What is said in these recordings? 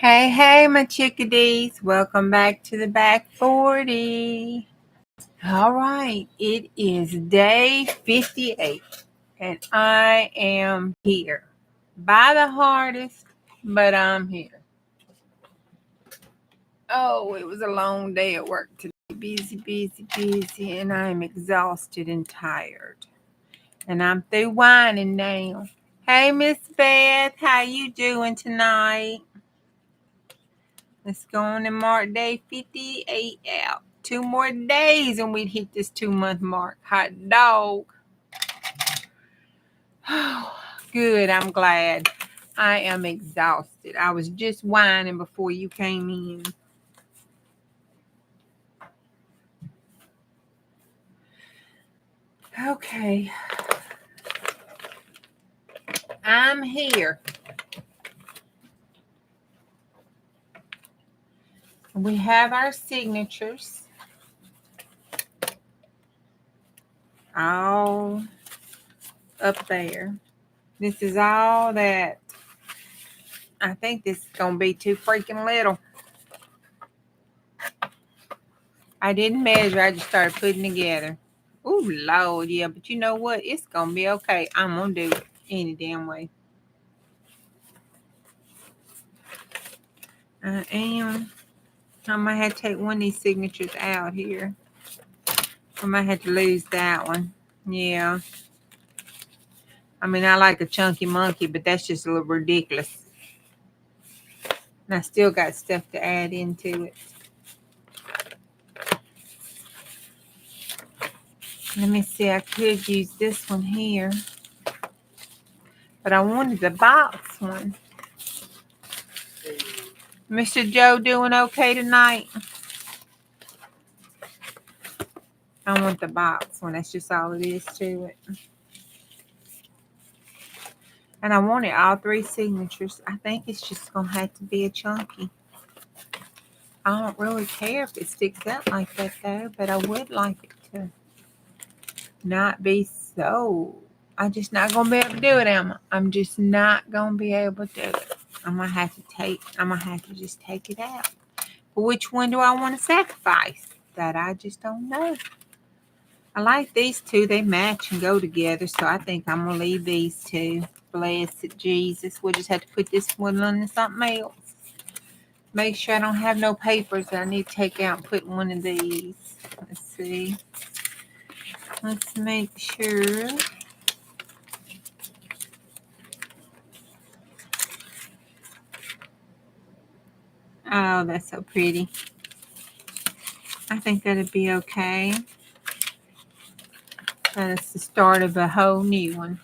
Hey, my chickadees. Welcome back to the back 40. All right, it is day 58, and I am here. By the hardest, but I'm here. Oh, it was a long day at work today. Busy, and I'm exhausted and tired. And I'm through whining now. Hey, Miss Beth, how you doing tonight? Let's go on and mark day 58 out. 2 more days and we'd hit this 2-month mark. Hot dog. Good, I'm glad. I am exhausted. I was just whining before you came in. Okay. I'm here. We have our signatures all up there. This is all that. I think this is going to be too freaking little. I didn't measure. I just started putting together. Oh, Lord, yeah. But you know what? It's going to be okay. I'm going to do it any damn way. I might have to take one of these signatures out here. I might have to lose that one. Yeah. I mean, I like a chunky monkey, but that's just a little ridiculous. And I still got stuff to add into it. Let me see. I could use this one here. But I wanted the box one. Mr. Joe doing okay tonight? I want the box one. That's just all it is to it. And I wanted all 3 signatures. I think it's just going to have to be a chunky. I don't really care if it sticks out like that, though. But I would like it to not be so. I'm just not going to be able to do it, Emma. I'm just not going to be able to do it. I'm going to have to just take it out. But which one do I want to sacrifice? That I just don't know. I like these 2. They match and go together. So I think I'm going to leave these 2. Blessed Jesus. We'll just have to put this one on something else. Make sure I don't have no papers that I need to take out and put one of these. Let's see. Let's make sure. Oh, that's so pretty. I think that'd be okay. That's the start of a whole new one.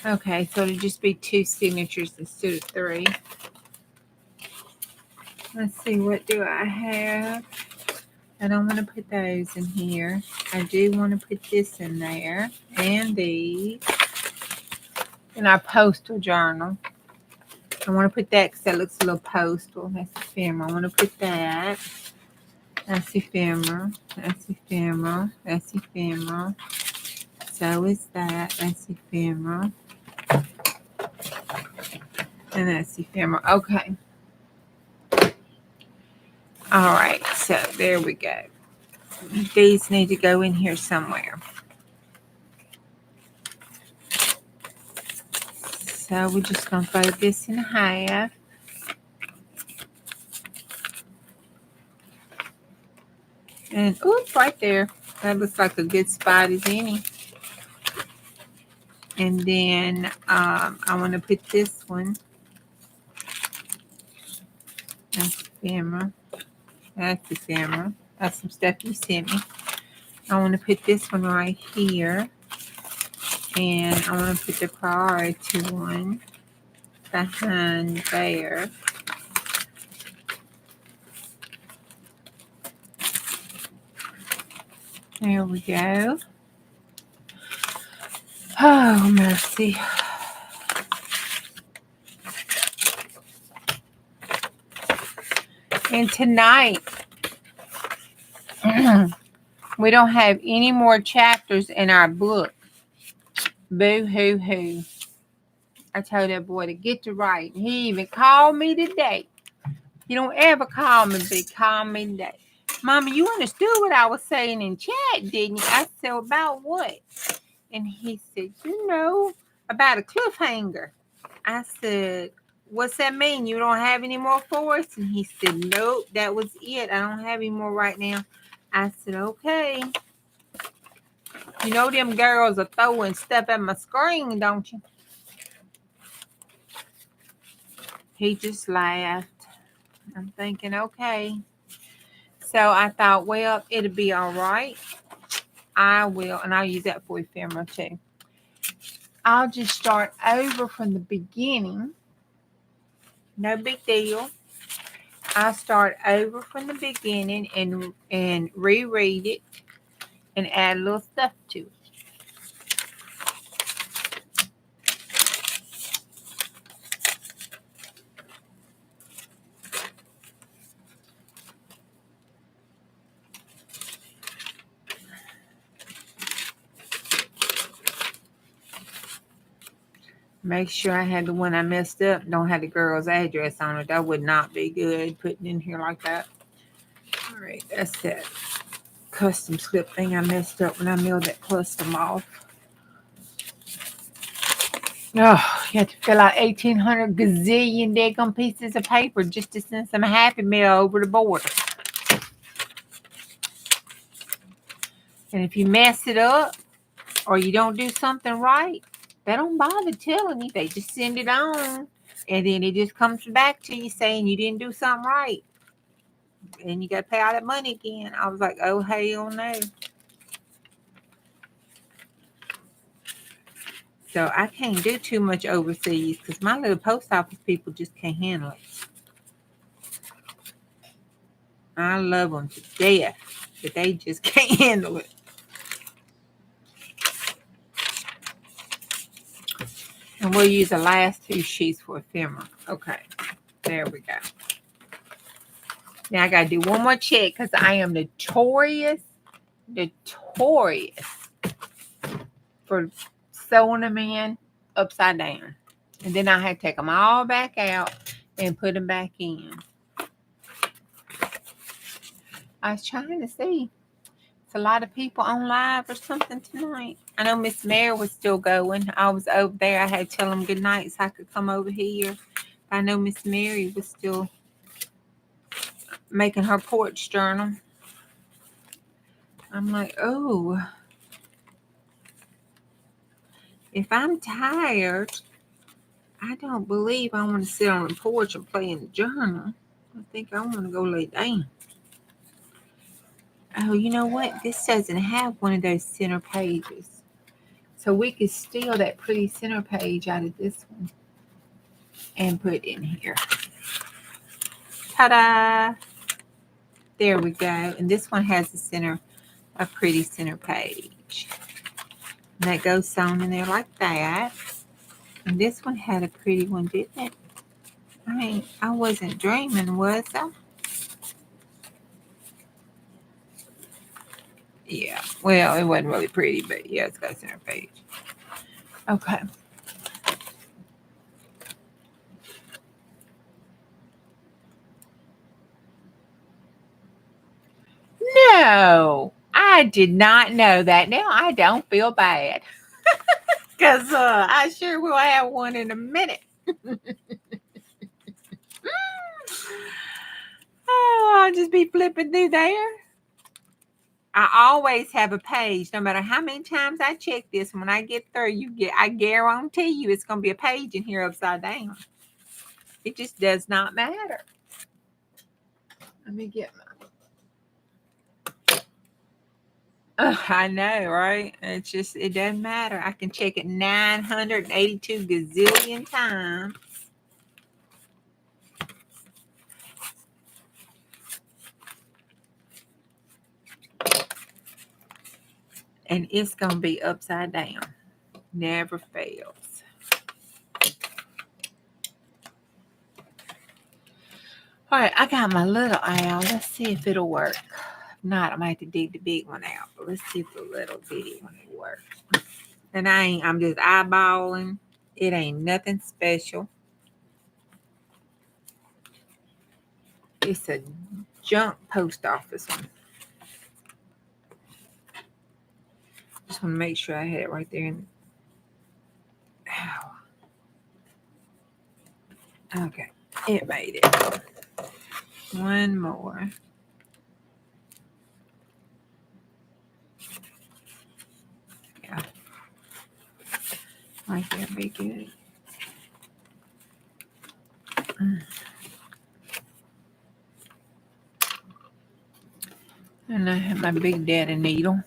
Okay, so it'll just be 2 signatures instead of 3. Let's see, what do I have? I don't want to put those in here. I do want to put this in there. And these. In our postal journal. I want to put that because that looks a little postal. That's ephemeral. I want to put that. That's ephemeral. That's ephemeral. That's ephemeral. So is that. That's ephemeral. And that's ephemeral. Okay. All right. So there we go. These need to go in here somewhere. So we're just going to fold this in half. And oops, right there. That looks like a good spot as any. And then I want to put this one. That's ephemeral. That's ephemeral. That's some stuff you sent me. I want to put this one right here. And I want to put the priority one behind there. There we go. Oh, mercy. And tonight, we don't have any more chapters in our book. Boo-hoo-hoo. I told that boy to get to writing. He even called me today. He don't ever call me, but he called me today. Mama, you understood what I was saying in chat, didn't you? I said, about what? And he said, about a cliffhanger. I said, what's that mean? You don't have any more for us? And he said, nope, that was it. I don't have any more right now. I said, okay. You know them girls are throwing stuff at my screen, don't you? He just laughed. I'm thinking, okay. So I thought, well, it'll be all right. I will, and I'll use that for ephemera too. I'll just start over from the beginning. No big deal. I'll start over from the beginning and reread it and add a little stuff to it. Make sure I had the one I messed up. Don't have the girl's address on it. That would not be good putting in here like that. All right, that's that custom slip thing I messed up when I milled that custom off. Oh, you have to fill out 1,800 gazillion daggone pieces of paper just to send some Happy Mail over the border. And if you mess it up or you don't do something right, they don't bother telling you. They just send it on. And then it just comes back to you saying you didn't do something right. And you got to pay all that money again. I was like, oh, hell no. So I can't do too much overseas because my little post office people just can't handle it. I love them to death, but they just can't handle it. And we'll use the last 2 sheets for ephemera. Okay, there we go. Now I got to do one more check because I am notorious for sewing them in upside down. And then I had to take them all back out and put them back in. I was trying to see. It's a lot of people on live or something tonight. I know Miss Mary was still going. I was over there. I had to tell them good night so I could come over here. I know Miss Mary was still making her porch journal. I'm like, oh, if I'm tired, I don't believe I want to sit on the porch and play in the journal. I think I want to go lay down. Oh, you know what? This doesn't have one of those center pages. So we could steal that pretty center page out of this one and put in here. Ta-da! There we go. And this one has a pretty center page. And that goes sewn in there like that. And this one had a pretty one, didn't it? I mean, I wasn't dreaming, was I? Yeah. Well, it wasn't really pretty, but yeah, it's got a center page. Okay. No, I did not know that. Now I don't feel bad. Because I sure will have one in a minute. Oh, I'll just be flipping through there. I always have a page, no matter how many times I check this. When I get through, I guarantee you it's going to be a page in here upside down. It just does not matter. Let me get my. I know, right? It doesn't matter. I can check it 982 gazillion times. And it's going to be upside down. Never fails. All right, I got my little owl. Let's see if it'll work. If not, I might have to dig the big one out. But let's see if the little bitty one will work. And I'm just eyeballing It ain't nothing special. It's a junk post office one. Just want to make sure I had it right there. Ow. Okay, it made it. One more. Yeah. Right there, be good. And I have my Big Daddy needle.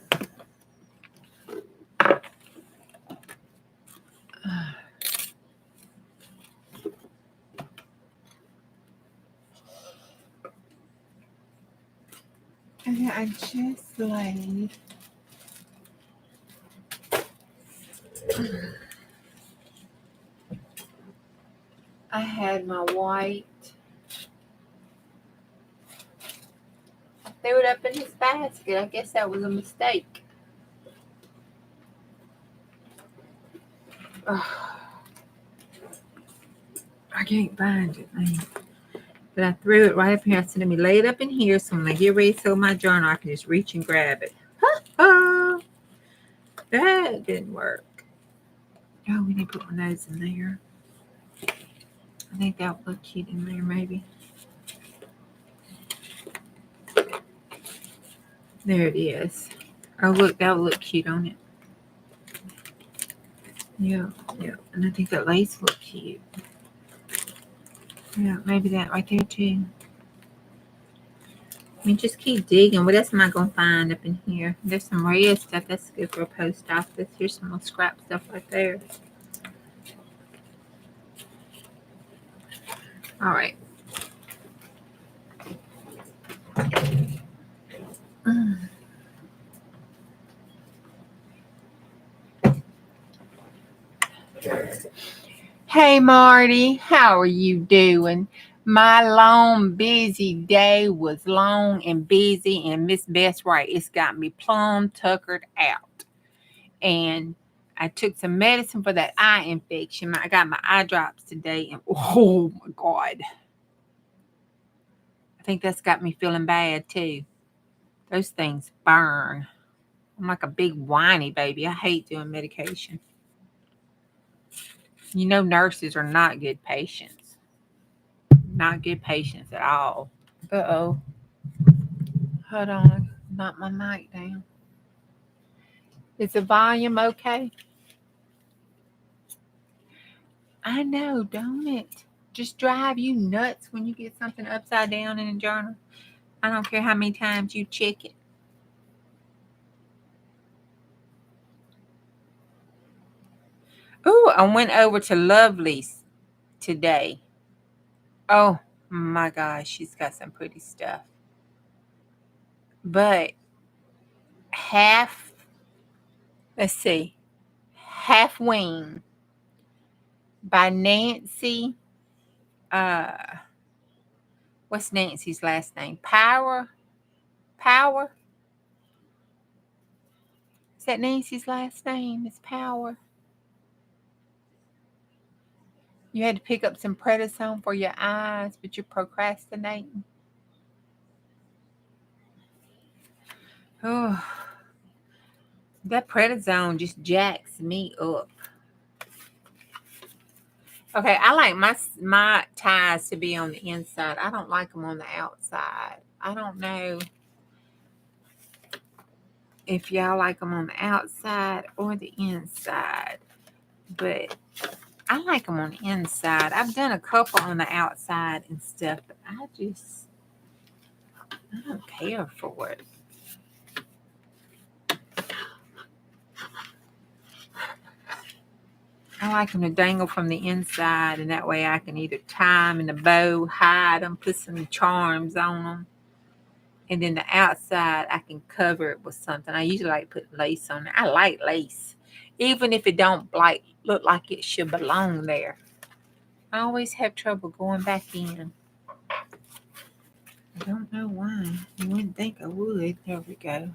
And I just laid. I had my white. I threw it up in his basket. I guess that was a mistake. Oh, I can't find it, man. But I threw it right up here. I said, let me lay it up in here so when I get ready to sew my journal, I can just reach and grab it. Oh, that didn't work. Oh, we need to put one of those in there. I think that would look cute in there, maybe. There it is. Oh, look, that would look cute on it. Yeah, yeah. And I think that lace would look cute. Yeah, maybe that right there, too. I mean, just keep digging. What else am I going to find up in here? There's some red stuff. That's good for a post office. Here's some more scrap stuff right there. All right. Hey, Marty. How are you doing? My long, busy day was long and busy, and Miss Bess right, it's got me plumb tuckered out. And I took some medicine for that eye infection. I got my eye drops today, and oh my God. I think that's got me feeling bad too. Those things burn. I'm like a big whiny baby. I hate doing medication. You know, nurses are not good patients. Not good patients at all. Uh-oh. Hold on. Knock my mic down. Is the volume okay? I know, don't it? Just drive you nuts when you get something upside down in a journal. I don't care how many times you check it. Oh, I went over to Lovely's today. Oh my gosh, she's got some pretty stuff. But let's see, Half Wing by Nancy. What's Nancy's last name? Power? Is that Nancy's last name? It's Power. You had to pick up some prednisone for your eyes, but you're procrastinating. Oh, that prednisone just jacks me up. Okay, I like my ties to be on the inside. I don't like them on the outside. I don't know if y'all like them on the outside or the inside, but I like them on the inside. I've done a couple on the outside and stuff, but I don't care for it. I like them to dangle from the inside, and that way I can either tie them in a bow, hide them, put some charms on them. And then the outside, I can cover it with something. I usually like to put lace on it. I like lace, even if it don't like look like it should belong there. I always have trouble going back in. I don't know why. You wouldn't think I would. There we go.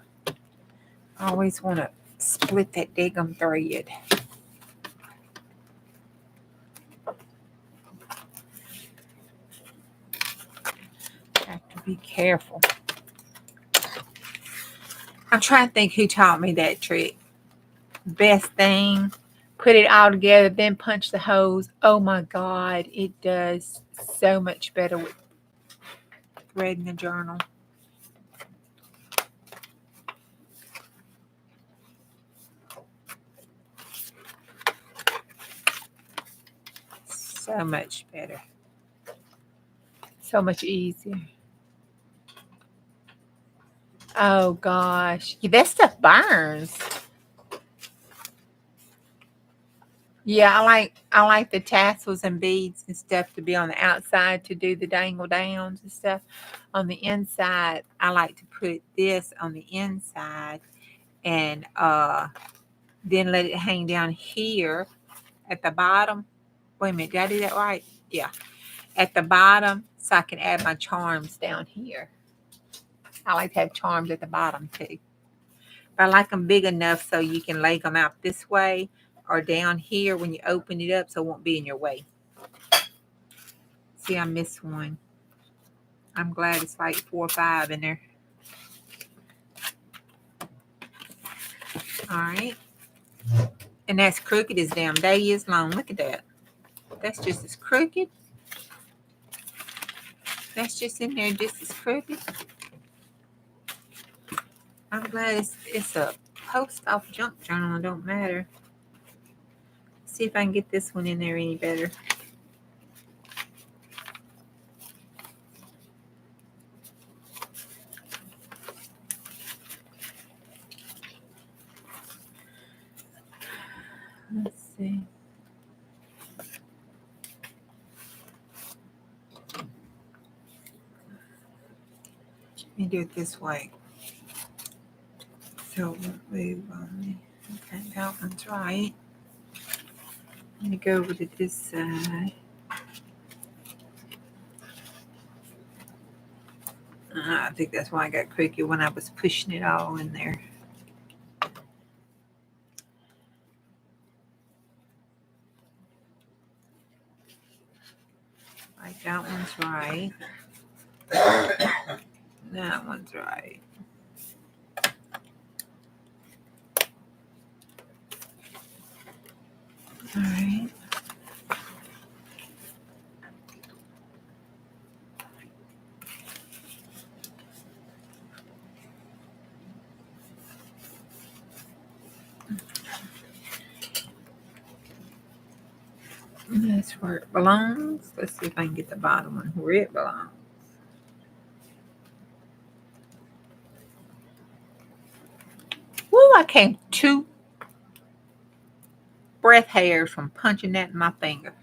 I always want to split that daggum thread. Be careful. I'm trying to think who taught me that trick. Best thing. Put it all together, then punch the holes. Oh my God, it does so much better with threading the journal. So much better. So much easier. Oh gosh. Yeah, that stuff burns. Yeah, I like the tassels and beads and stuff to be on the outside to do the dangle downs and stuff. On the inside, I like to put this on the inside and then let it hang down here at the bottom. Wait a minute, did I do that right? Yeah. At the bottom, so I can add my charms down here. I like to have charms at the bottom too. But I like them big enough so you can lay them out this way or down here when you open it up so it won't be in your way. See, I missed one. I'm glad it's like 4 or 5 in there. All right. And that's crooked as damn day is long. Look at that. That's just as crooked. That's just in there just as crooked. I'm glad it's a post-off junk journal. It don't matter. See if I can get this one in there any better. Let's see. Let me do it this way. So it won't move on me. Okay, that one's right. Let me go over to this side. I think that's why I got crooked when I was pushing it all in there. Like that one's right. That one's right. All right. That's where it belongs. Let's see if I can get the bottom one where it belongs. Woo, I came 2 breath hairs from punching that in my finger.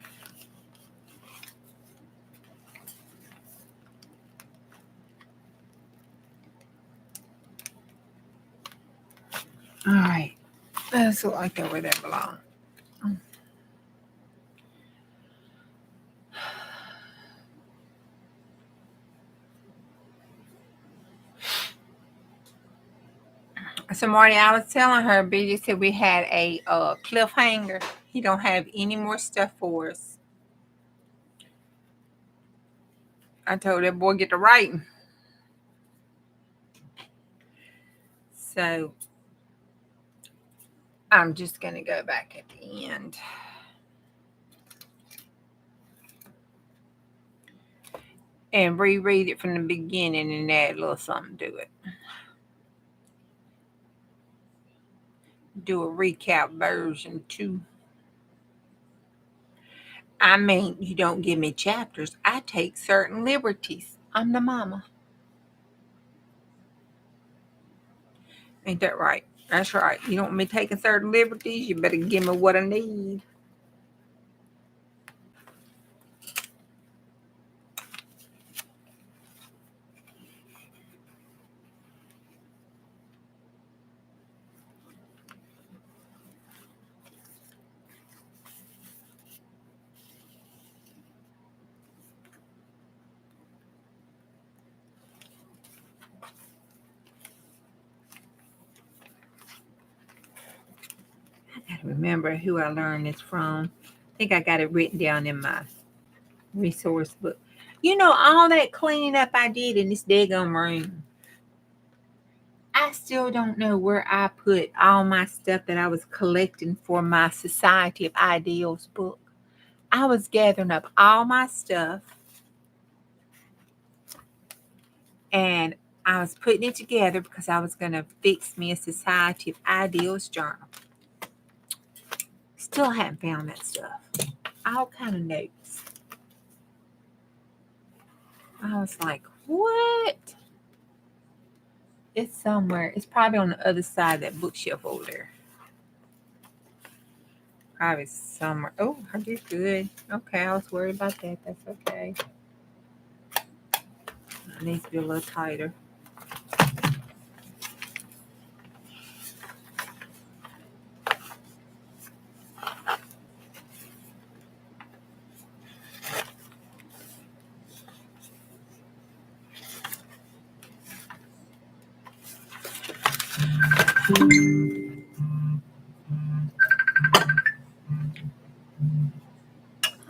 All right. That's like that where that belongs. So Marty, I was telling her, BJ said we had a cliffhanger. He don't have any more stuff for us. I told that boy get to writing. So I'm just gonna go back at the end. And reread it from the beginning and add a little something to it. Do a recap version too. I mean, you don't give me chapters. I take certain liberties. I'm the mama. Ain't that right? That's right. You don't want me taking certain liberties? You better give me what I need. I gotta remember who I learned this from. I think I got it written down in my resource book. All that cleaning up I did in this daggone room. I still don't know where I put all my stuff that I was collecting for my Society of Ideals book. I was gathering up all my stuff and I was putting it together because I was going to fix me a Society of Ideals journal. Still haven't found that stuff. All kind of notes. I was like, what? It's somewhere. It's probably on the other side of that bookshelf over there. Probably somewhere. Oh, I did good. Okay, I was worried about that. That's okay. It needs to be a little tighter.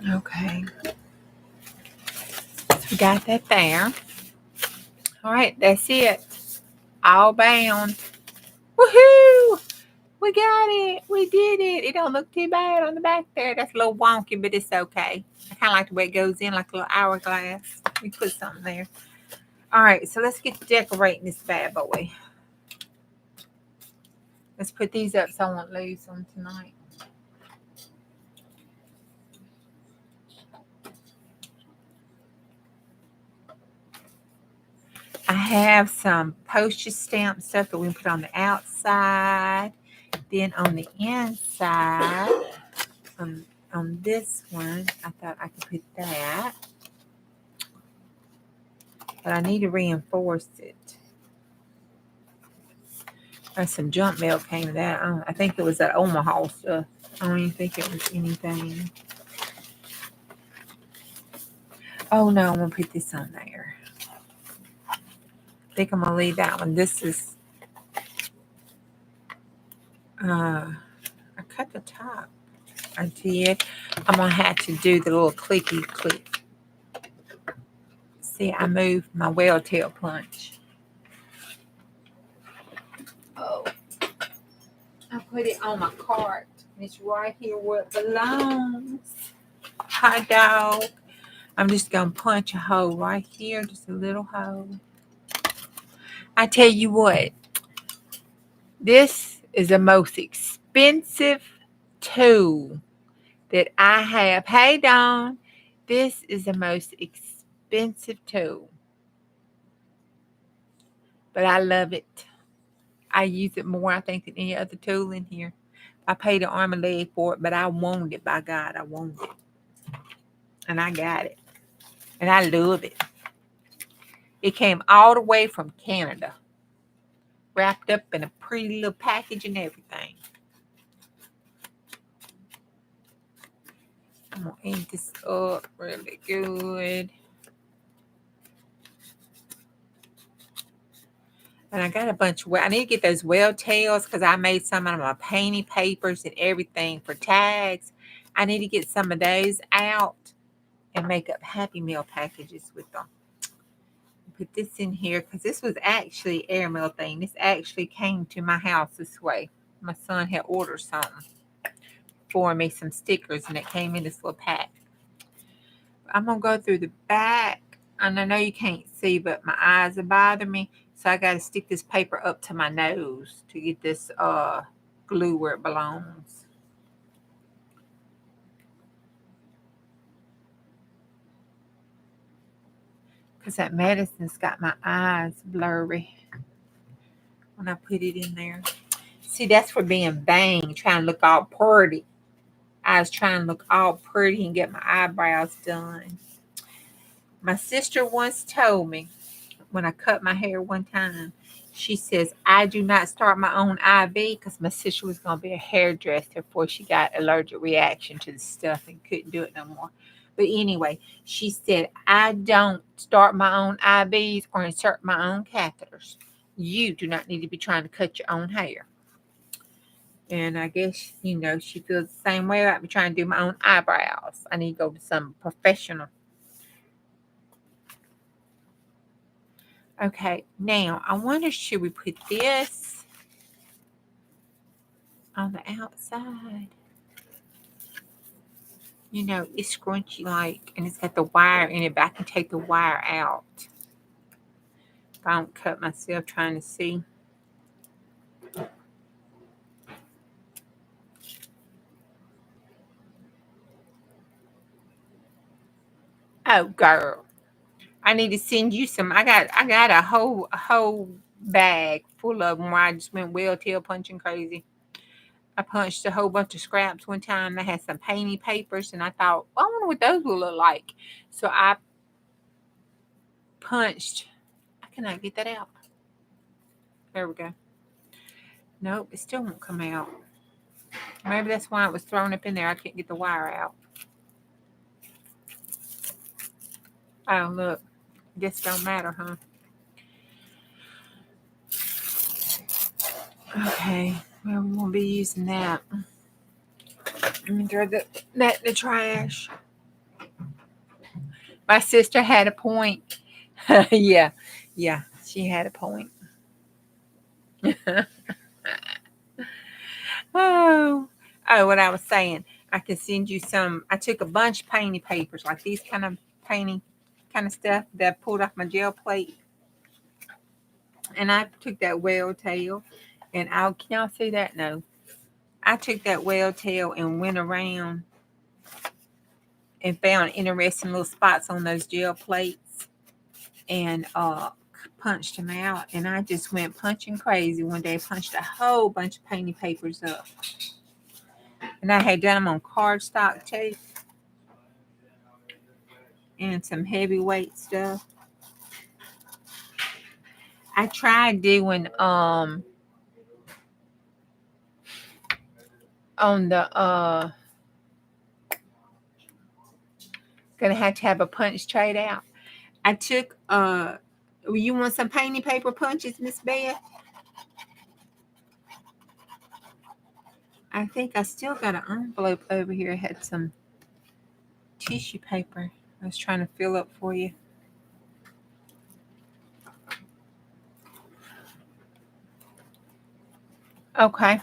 Okay. So we got that there. All right, that's it. All bound. Woohoo! We got it. We did it. It don't look too bad on the back there. That's a little wonky, but it's okay. I kind of like the way it goes in like a little hourglass. We put something there. All right, so let's get to decorating this bad boy. Let's put these up so I won't lose them tonight. I have some postage stamp stuff that we can put on the outside. Then on the inside, on this one, I thought I could put that. But I need to reinforce it. There's some junk mail came to that. I think it was that Omaha stuff. I don't even think it was anything. Oh no, I'm going to put this on there. I think I'm going to leave that one. This is, I cut the top. I did. I'm going to have to do the little clicky click. See, I moved my whale tail punch. Oh. I put it on my cart. And it's right here where it belongs. Hi, dog. I'm just going to punch a hole right here. Just a little hole. I tell you what. This is the most expensive tool that I have. Hey, Dawn. This is the most expensive tool. But I love it. I use it more, I think, than any other tool in here. I paid an arm and leg for it, but I wanted it, by God. I wanted it. And I got it. And I love it. It came all the way from Canada. Wrapped up in a pretty little package and everything. I'm going to ink this up really good. And I got a bunch of, I need to get those whale tails because I made some out of my painting papers and everything for tags. I need to get some of those out and make up Happy Meal packages with them. Put this in here because this was actually airmail thing. This actually came to my house this way. My son had ordered something for me, some stickers, and it came in this little pack. I'm going to go through the back. And I know you can't see, but my eyes are bothering me. So I got to stick this paper up to my nose to get this glue where it belongs. Because that medicine's got my eyes blurry when I put it in there. See, that's for being vain, trying to look all pretty. I was trying to look all pretty and get my eyebrows done. My sister once told me, when I cut my hair one time, she says, I do not start my own IV because my sister was going to be a hairdresser before she got allergic reaction to the stuff and couldn't do it no more. But anyway, she said, I don't start my own IVs or insert my own catheters. You do not need to be trying to cut your own hair. And I guess, she feels the same way about me trying to do my own eyebrows. I need to go to some professional. Okay, now I wonder, should we put this on the outside? You know, it's scrunchy like, and it's got the wire in it, but I can take the wire out. If I don't cut myself trying to see. Oh, girl, I need to send you some. I got a whole bag full of them where I just went well tail punching crazy. I punched a whole bunch of scraps one time. I had some painty papers, and I thought, well, I wonder what those will look like. So I punched. I cannot get that out. There we go. Nope, it still won't come out. Maybe that's why it was thrown up in there. I can't get the wire out. Oh, look. This don't matter, huh? Okay. Well, we won't be using that. Let me throw that in the trash. My sister had a point. Yeah. Yeah. She had a point. Oh. Oh, what I was saying. I can send you some. I took a bunch of painting papers, like these kind of painting kind of stuff that I pulled off my gel plate. And I took that whale tail, and can y'all see that? No. I took that whale tail and went around and found interesting little spots on those gel plates and punched them out. And I just went punching crazy one day. Punched a whole bunch of painting papers up. And I had done them on cardstock tape and some heavyweight stuff. I tried doing on the gonna have to have a punch trade out. I took you want some painting paper punches, Miss Beth? I think I still got an envelope over here. It had some tissue paper. I was trying to fill up for you. Okay.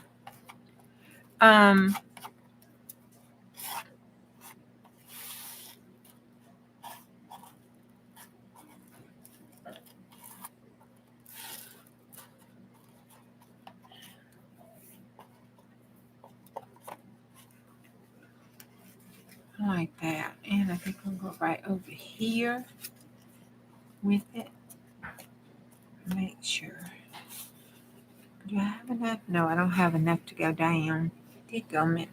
Like that. And I think I'm going to go right over here with it. Make sure. Do I have enough? No, I don't have enough to go down. Dadgummit.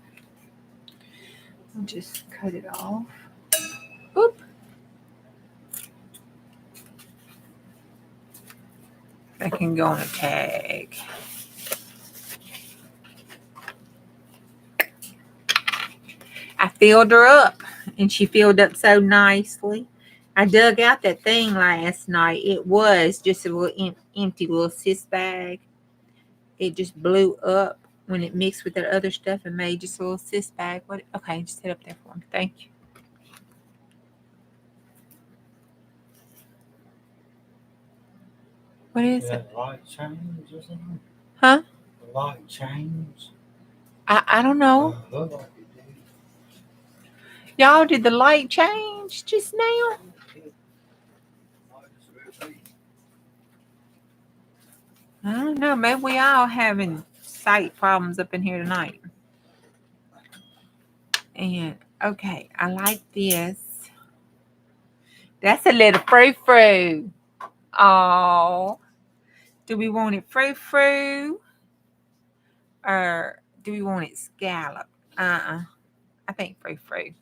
I'll just cut it off. Oop. That can go on a tag. I filled her up, and she filled up so nicely. I dug out that thing last night. It was just a little empty little sis bag. It just blew up when it mixed with that other stuff and made just a little sis bag. What? Okay, just sit up there for me. Thank you. What is it? Light change or something? Huh? The light change? I don't know. Looked like it did. Y'all, did the light change just now? I don't know. Maybe we all having sight problems up in here tonight. And okay, I like this. That's a little frou-frou. Oh, do we want it frou-frou or do we want it scalloped? I think frou-frou.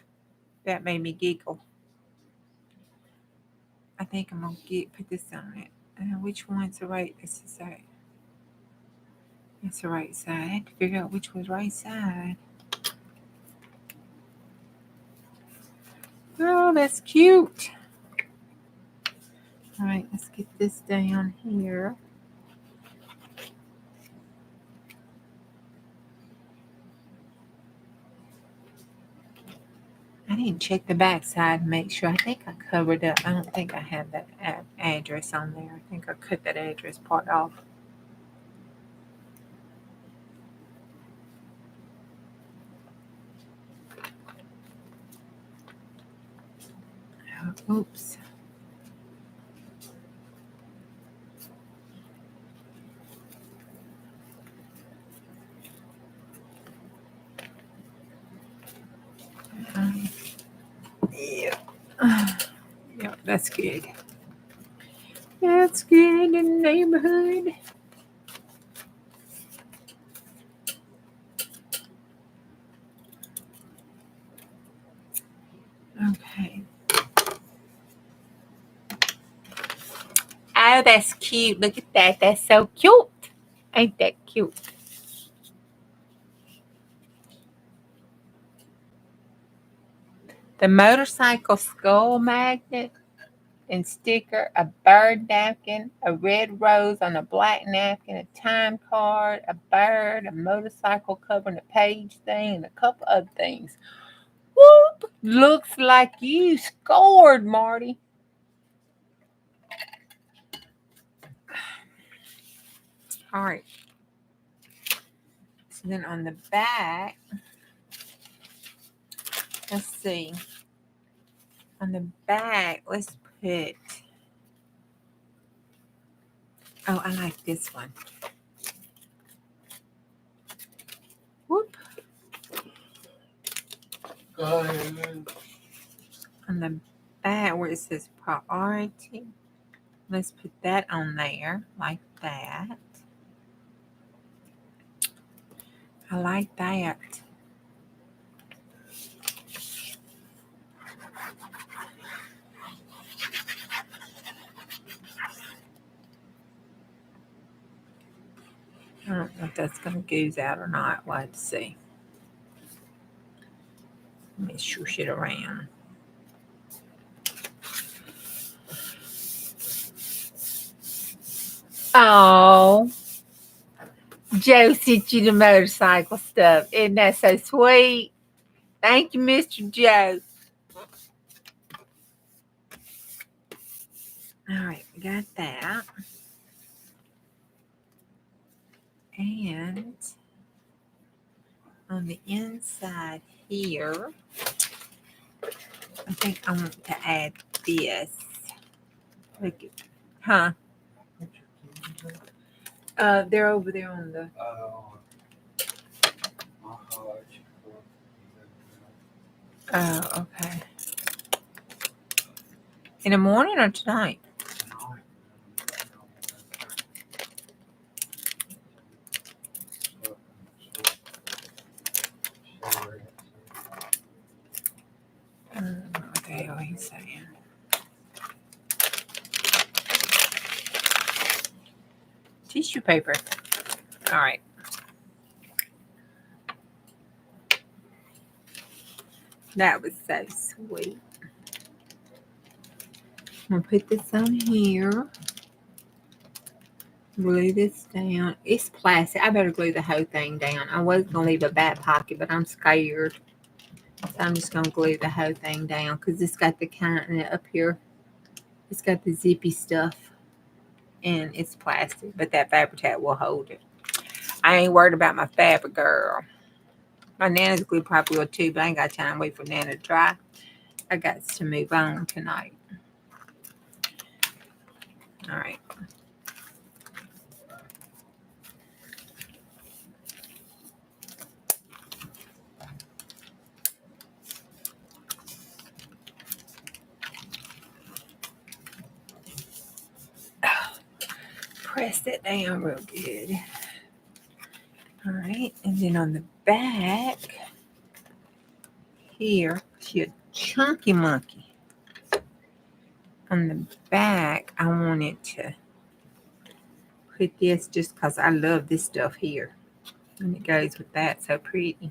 That made me giggle. I think I'm gonna put this on it. Which one's the right? This is right. It's the right side. I had to figure out which was right side. Oh, that's cute. All right, let's get this down here. I didn't check the back side and make sure. I think I covered up. I don't think I have that address on there. I think I cut that address part off. Oops. Yeah. Yeah, that's good. That's good in the neighborhood. Okay. Oh, that's cute. Look at that. That's so cute. Ain't that cute? The motorcycle skull magnet and sticker, a bird napkin, a red rose on a black napkin, a time card, a bird, a motorcycle cover, and a page thing, and a couple other things. Whoop! Looks like you scored, Marty. All right. So then on the back, let's see. On the back, let's put. Oh, I like this one. Whoop. Go ahead. On the back where it says priority, let's put that on there like that. I like that. I don't know if that's going to goose out or not. We'll have to see. Let me swoosh it around. Oh, Joe sent you the motorcycle stuff. Isn't that so sweet? Thank you, Mr. Joe. All right, we got that. And on the inside here, I think I want to add this. Look at, huh? They're over there on the. Oh, okay. In the morning or tonight? I don't know what the hell he's saying. Tissue paper. All right. That was so sweet. I'm going to put this on here. Glue this down. It's plastic. I better glue the whole thing down. I was going to leave a back pocket, but I'm scared. So I'm just going to glue the whole thing down because it's got the kind up here. It's got the zippy stuff. And it's plastic, but that Fabri-Tac will hold it. I ain't worried about my fabric, girl. My Nana's glue probably will too, but I ain't got time to wait for Nana to dry. I got to move on tonight. All right. Press that down real good. All right, and then on the back here, she a chunky monkey. On the back, I wanted to put this just because I love this stuff here. And it goes with that, so pretty.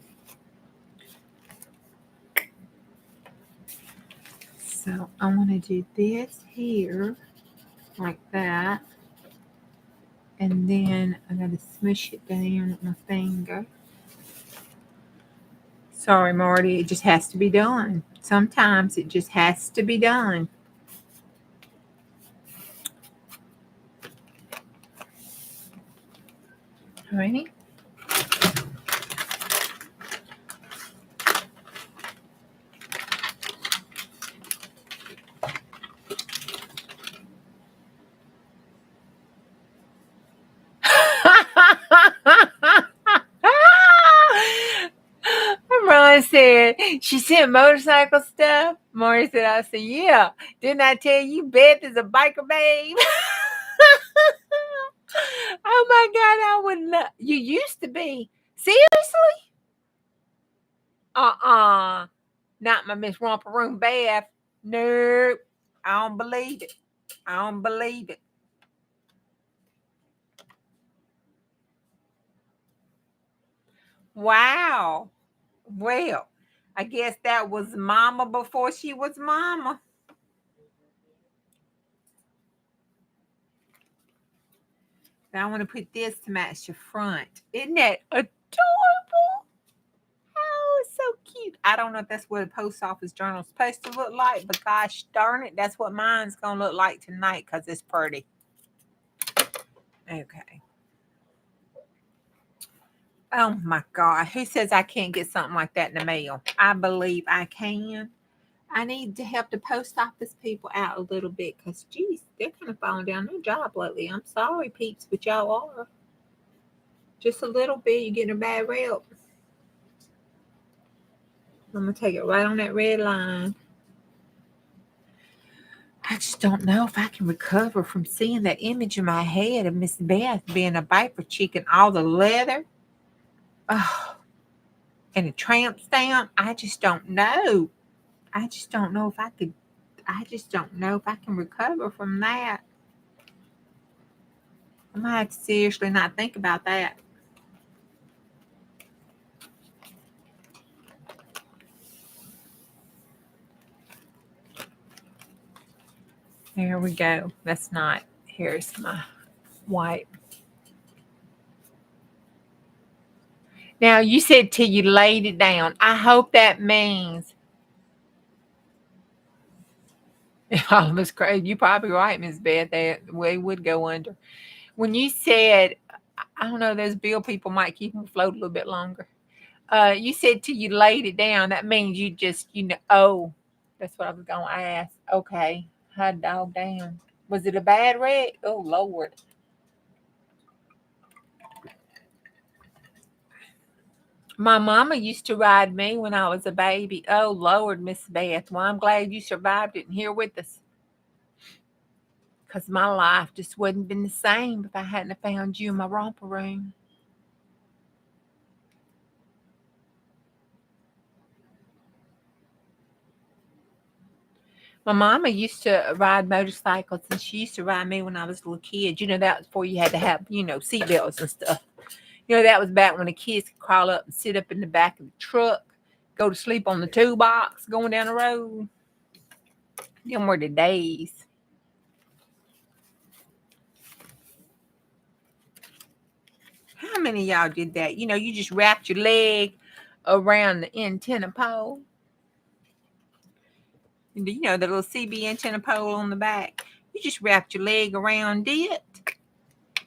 So I want to do this here, like that. And then I got to smush it down with my finger. Sorry, Marty. It just has to be done. Sometimes it just has to be done. Alrighty. Ron said, she sent motorcycle stuff. Marty said, I said, yeah. Didn't I tell you Beth is a biker babe? Oh my God, I would love. You used to be. Seriously? Not my Miss Romper Room Beth. Nope. I don't believe it. I don't believe it. Wow. Well, I guess that was mama before she was mama. Now I want to put this to match the front. Isn't that adorable? Oh, it's so cute. I don't know if that's what a post office journal is supposed to look like, but gosh darn it, that's what mine's going to look like tonight because it's pretty. Okay. Oh my God. Who says I can't get something like that in the mail? I believe I can. I need to help the post office people out a little bit because, geez, they're kind of falling down their job lately. I'm sorry, peeps, but y'all are. Just a little bit. You're getting a bad rep. I'm going to take it right on that red line. I just don't know if I can recover from seeing that image in my head of Miss Beth being a viper chick and all the leather. Oh, and a tramp stamp. I just don't know. I just don't know if I could. I just don't know if I can recover from that. I might have to seriously not think about that. There we go. That's not. Here's my wipe. Now, you said till you laid it down. I hope that means. If all of us crazy, you're probably right, Miss Beth. That we would go under. When you said, I don't know, those bill people might keep them afloat a little bit longer. You said till you laid it down. That means you just, oh, that's what I was going to ask. Okay. Hot dog down. Was it a bad wreck? Oh, Lord. My mama used to ride me when I was a baby. Oh, Lord, Miss Beth. Well, I'm glad you survived it and here with us. Because my life just wouldn't have been the same if I hadn't have found you in my romper room. My mama used to ride motorcycles, and she used to ride me when I was a little kid. That was before you had to have, seatbelts and stuff. That was back when the kids could crawl up and sit up in the back of the truck, go to sleep on the toolbox going down the road. Them were the days. How many of y'all did that? You just wrapped your leg around the antenna pole. The little CB antenna pole on the back. You just wrapped your leg around it.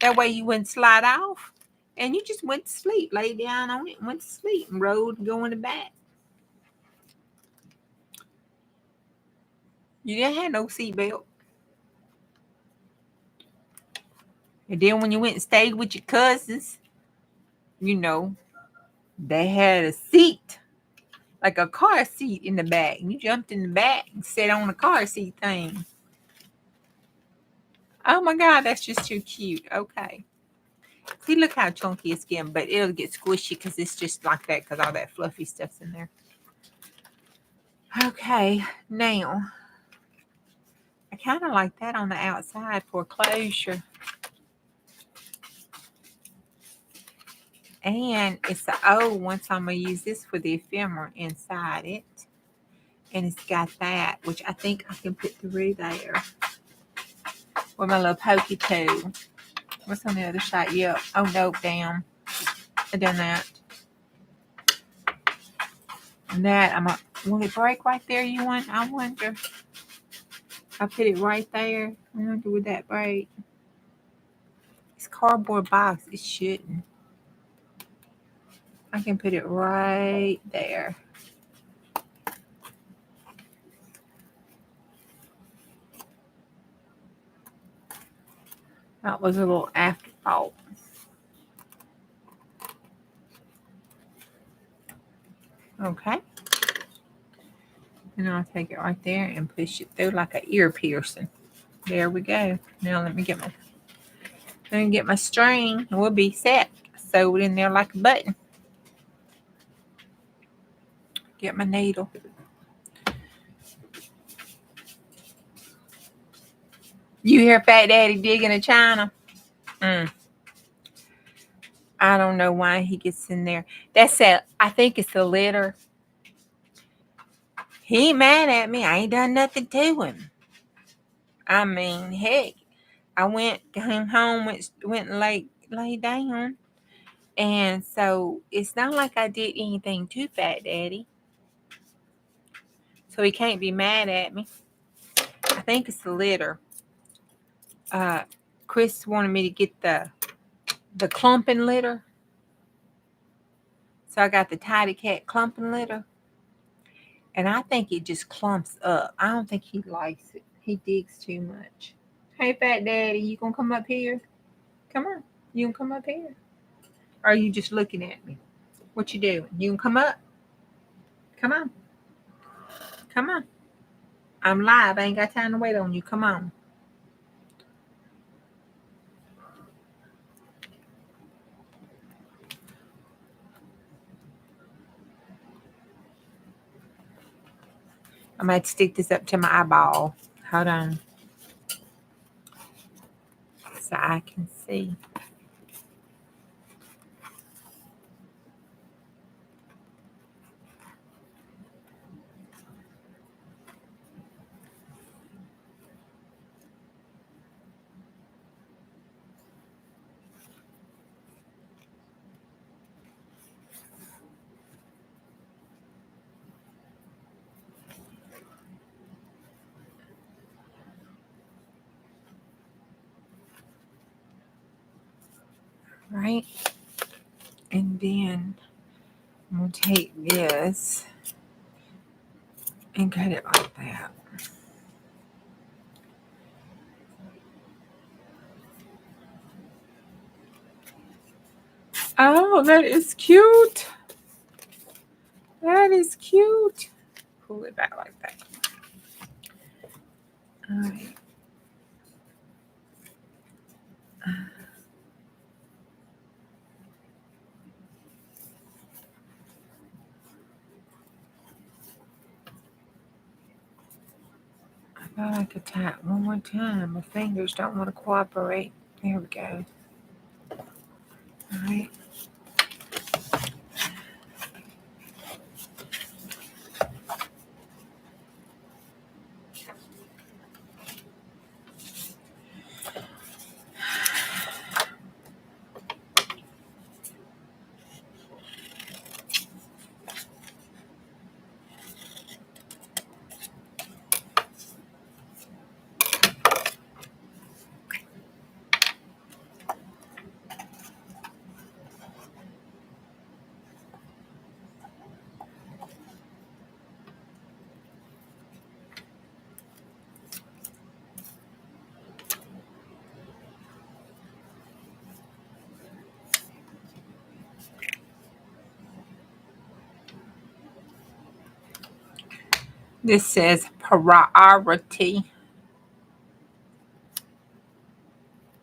That way you wouldn't slide off. And you just went to sleep, lay down on it, and went to sleep, and rode and go in the back. You didn't have no seatbelt. And then when you went and stayed with your cousins, they had a seat, like a car seat in the back. And you jumped in the back and sat on the car seat thing. Oh my God, that's just too cute. Okay. See, look how chunky it's getting, but it'll get squishy because it's just like that because all that fluffy stuff's in there. Okay, now, I kind of like that on the outside for closure. And it's the old one, so I'm going to use this for the ephemera inside it. And it's got that, which I think I can put through there with my little pokey tool. What's on the other side? Yep. Oh, no, damn. I done that. And that, will it break right there, you want? I wonder. I put it right there. I wonder, would that break? It's cardboard box. It shouldn't. I can put it right there. That was a little afterthought. Okay. And I'll take it right there and push it through like an ear piercing. There we go. Now let me get my string, and we'll be set. Sewed in there like a button. Get my needle. You hear Fat Daddy digging a china? I don't know why he gets in there. I think it's the litter. He ain't mad at me. I ain't done nothing to him. I mean, heck, came home, went and lay down. And so it's not like I did anything to Fat Daddy. So he can't be mad at me. I think it's the litter. Chris wanted me to get the clumping litter. So I got the Tidy Cat clumping litter. And I think it just clumps up. I don't think he likes it. He digs too much. Hey, Fat Daddy, you gonna come up here? Come on. You gonna come up here? Or are you just looking at me? What you doing? You gonna come up? Come on. Come on. I'm live. I ain't got time to wait on you. Come on. I might stick this up to my eyeball. Hold on. So I can see. Right? And then I'm going to take this and cut it like that. Oh, that is cute. That is cute. Pull it back like that. All right. I thought I could tie it one more time. My fingers don't want to cooperate. There we go. All right. This says priority.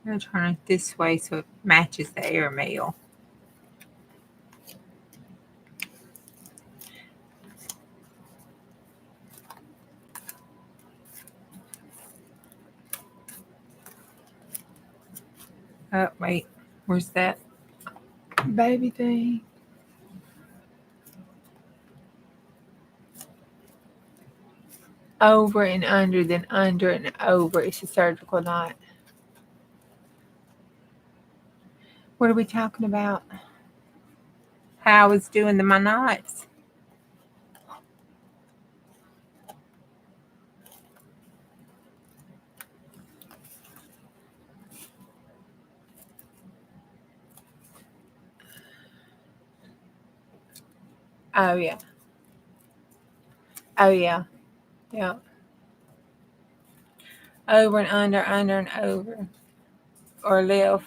I'm going to turn it this way so it matches the airmail. Oh, wait. Where's that baby thing? Over and under, then under and over. It's a surgical knot. What are we talking about? How I was doing my knots. Oh, yeah. Oh, yeah. Yeah. Over and under and over. Or left.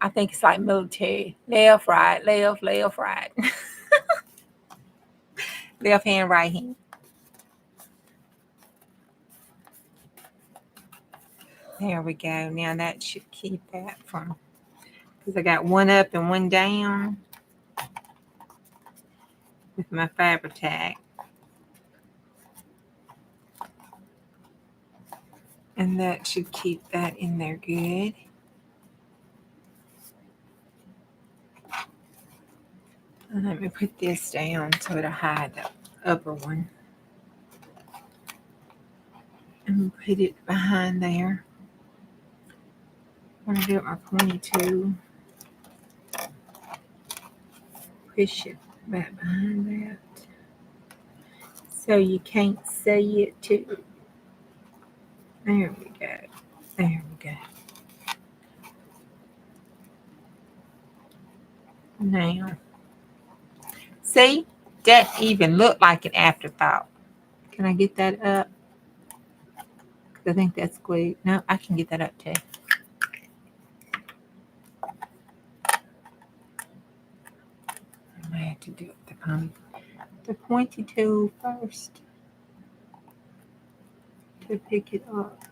I think it's like military. Left, right, left, right. Left hand, right hand. There we go. Now that should keep that from, because I got one up and one down with my Fabri-Tac. And that should keep that in there good. And let me put this down so it'll hide the upper one. And put it behind there. I'm going to do it my pointy tool. Push it back behind that. So you can't see it too. There we go. There we go. Now, see, that even looked like an afterthought. Can I get that up? I think that's glued. No, I can get that up too. I might have to do it the pointy tool first to pick it up.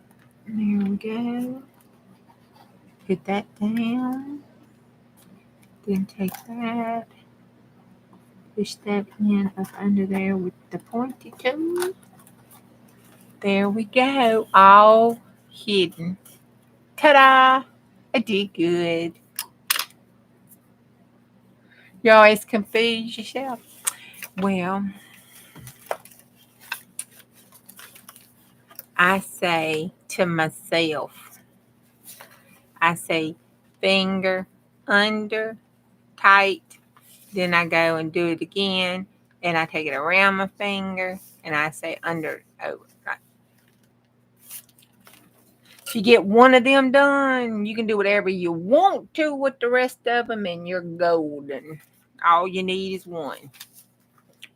There we go. Put that down. Then take that. Push that in up under there with the pointy tool. There we go. All hidden. Ta-da! I did good. You always confuse yourself. Well, I say to myself, I say finger under, tight. Then I go and do it again. And I take it around my finger and I say under, over. Right. If you get one of them done, you can do whatever you want to with the rest of them and you're golden. All you need is one.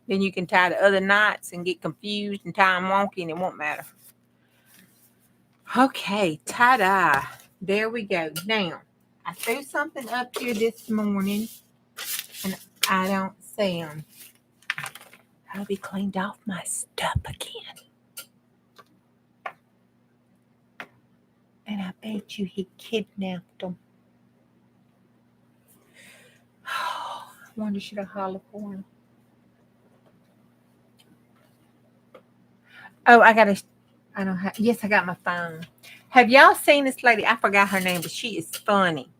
Then you can tie the other knots and get confused and tie them wonky and it won't matter. Okay, ta-da. There we go. Now, I threw something up here this morning and I don't see them. I'll be cleaned off my stuff again. And I bet you he kidnapped them. I wonder, should I holler for him? Oh, I don't have, yes, I got my phone. Have y'all seen this lady? I forgot her name, but she is funny.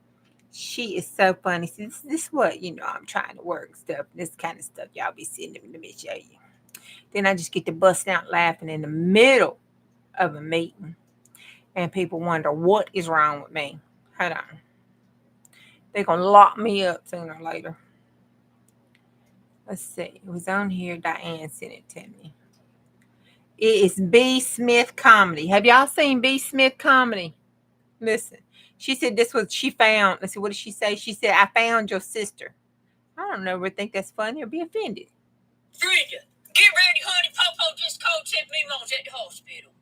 She is so funny. See, this is what, I'm trying to work stuff. This kind of stuff y'all be seeing. Let me show you. Then I just get to busting out laughing in the middle of a meeting. And people wonder what is wrong with me. Hold on. They're going to lock me up sooner or later. Let's see. It was on here. Diane sent it to me. It is B. Smith Comedy. Have y'all seen B. Smith Comedy? Listen. She said this was she found. Let's see. What did she say? She said, I found your sister. I don't know. Would think that's funny or be offended. Brenda, get ready, honey. Popo just called Ted Mimos at the hospital.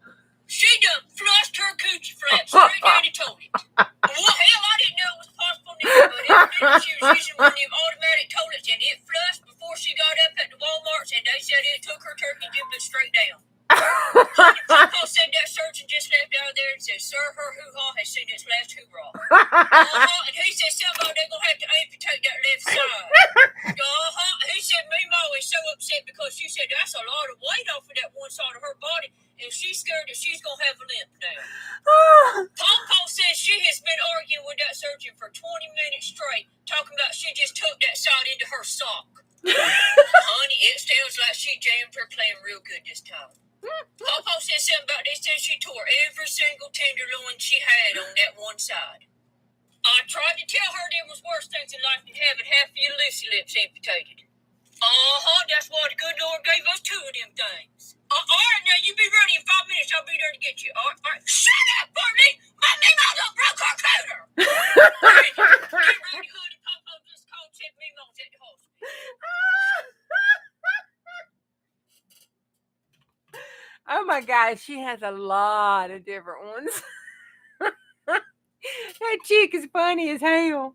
She done flushed her coochie flap straight down the toilet. Well, hell, I didn't know it was possible neither, but evidently she was using one of them automatic toilets and it flushed before she got up at the Walmarts and they said it took her turkey giblets straight down. Honey, Popo said that surgeon just left out there and said, sir, her hoo-ha has seen its last hoorah. And he said somebody they're going to have to amputate that left side. He said Mimo is so upset because she said that's a lot of weight off of that one side of her body and she's scared that she's going to have a limp now. Popo says she has been arguing with that surgeon for 20 minutes straight, talking about she just took that side into her sock. Honey, it sounds like she jammed her plan real good this time. Popo said something about they said she tore every single tenderloin she had on that one side. I tried to tell her there was worse things in life than having half of your Lucy lips amputated. That's why the good Lord gave us two of them things. All right, now you be ready in 5 minutes. I'll be there to get you. All right. Shut up, Barney! My Mimo done broke her cooter! Get ready, honey. Popo just called Ted Mimos at the hospital. Oh my God, she has a lot of different ones. That chick is funny as hell.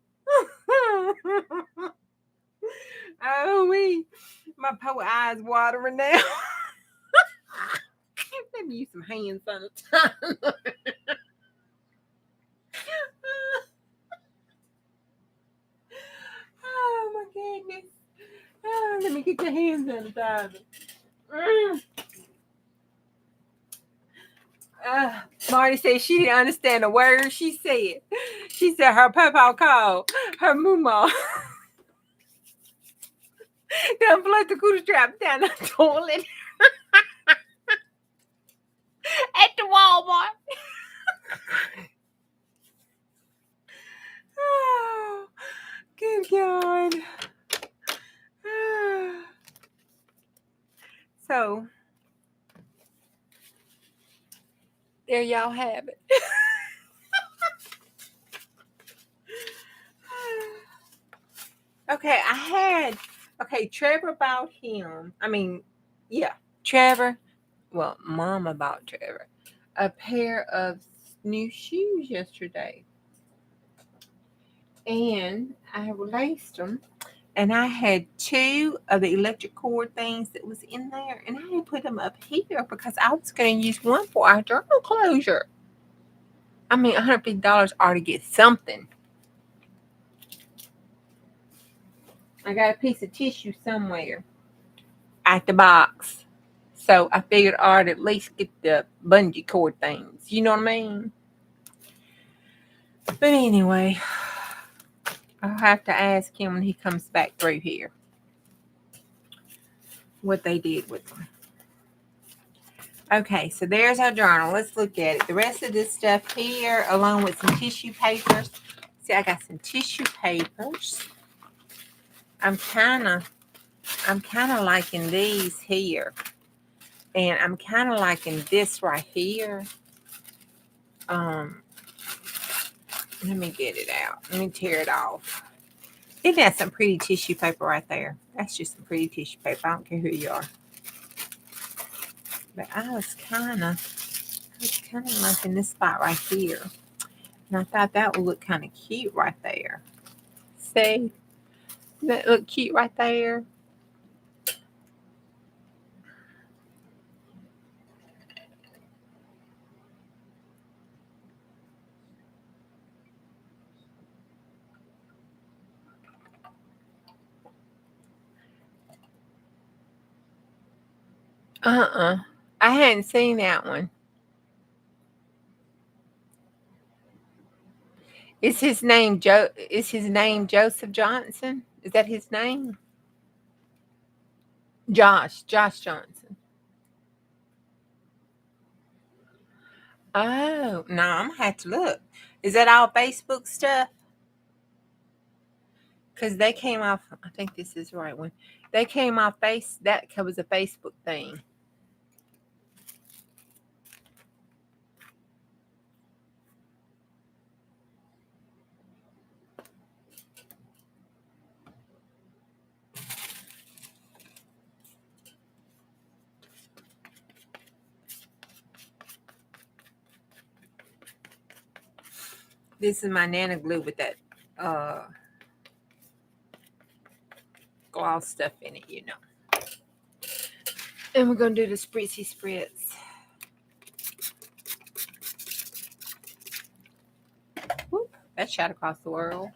Oh, my poor eyes watering now. Let me use some hand sanitizer. Oh my goodness. Oh, let me get the hand sanitizer. Marty said she didn't understand a word she said. She said her papa called her mama. Done flushed the cooter strap down the toilet at the Walmart. Oh, good God. So, there y'all have it. Okay, Trevor bought him. Trevor. Well, Mama bought Trevor a pair of new shoes yesterday. And I laced them. And I had 2 of the electric cord things that was in there. And I had put them up here because I was going to use one for our journal closure. I mean, $150 ought to get something. I got a piece of tissue somewhere at the box. So I figured I ought to at least get the bungee cord things. You know what I mean? But anyway, I'll have to ask him when he comes back through here what they did with them. Okay, so there's our journal. Let's look at it. The rest of this stuff here, along with some tissue papers. See, I got some tissue papers. I'm kind of liking these here. And I'm kind of liking this right here. Let me get it out. Let me tear it off. Isn't that some pretty tissue paper right there? That's just some pretty tissue paper. I don't care who you are. But I was kind of liking this spot right here. And I thought that would look kind of cute right there. See? Doesn't that look cute right there? I hadn't seen that one. Is his name Joseph Johnson? Is that his name? Josh Johnson. Oh, no, I'm gonna have to look. Is that all Facebook stuff? Because they came off, I think this is the right one. They came off that was a Facebook thing. This is my Nana glue with that gloss stuff in it, you know. And we're going to do the spritzy spritz. Whoop, that shot across the world.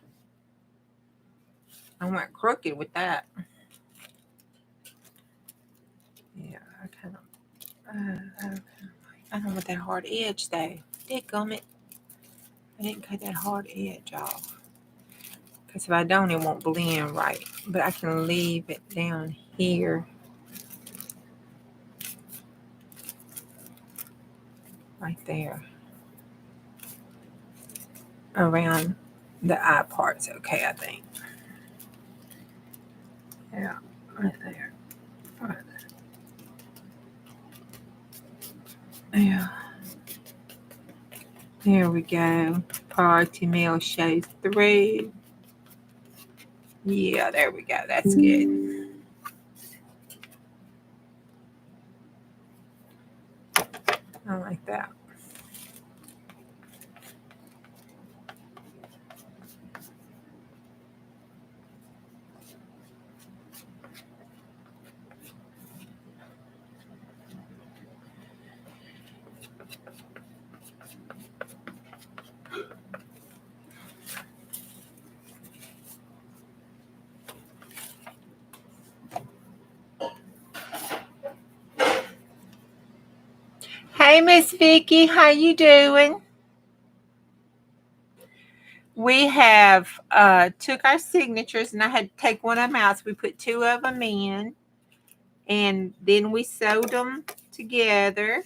I went crooked with that. Yeah, I don't want that hard edge though. Dadgummit. I didn't cut that hard edge off. Because if I don't, it won't blend right. But I can leave it down here. Right there. Around the eye parts. Okay, I think. Yeah, right there. Right there. Yeah. There we go. Priority mail shows through. Yeah, there we go. That's good. I like that. Hey, Miss Vicky, how you doing? We have took our signatures, and I had to take one of them out, so we put two of them in, and then we sewed them together.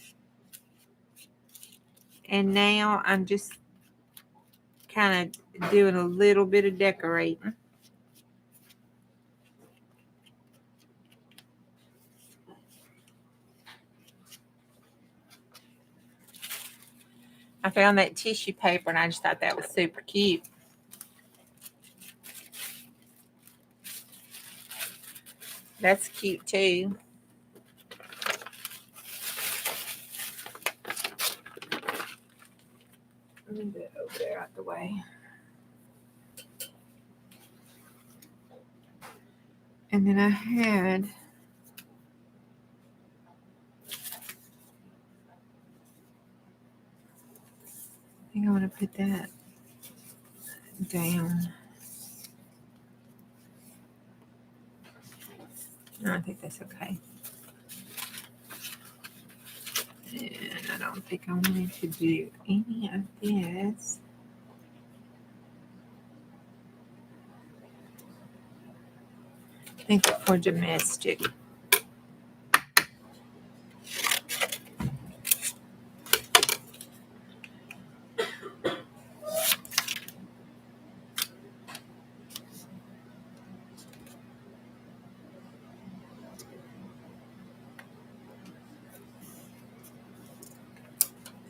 And now I'm just kind of doing a little bit of decorating. I found that tissue paper, and I just thought that was super cute. That's cute too. Move it over there out the way. And then I had I think I want to put that down. No, I think that's okay. And I don't think I wanted to do any of this. I think for domestic.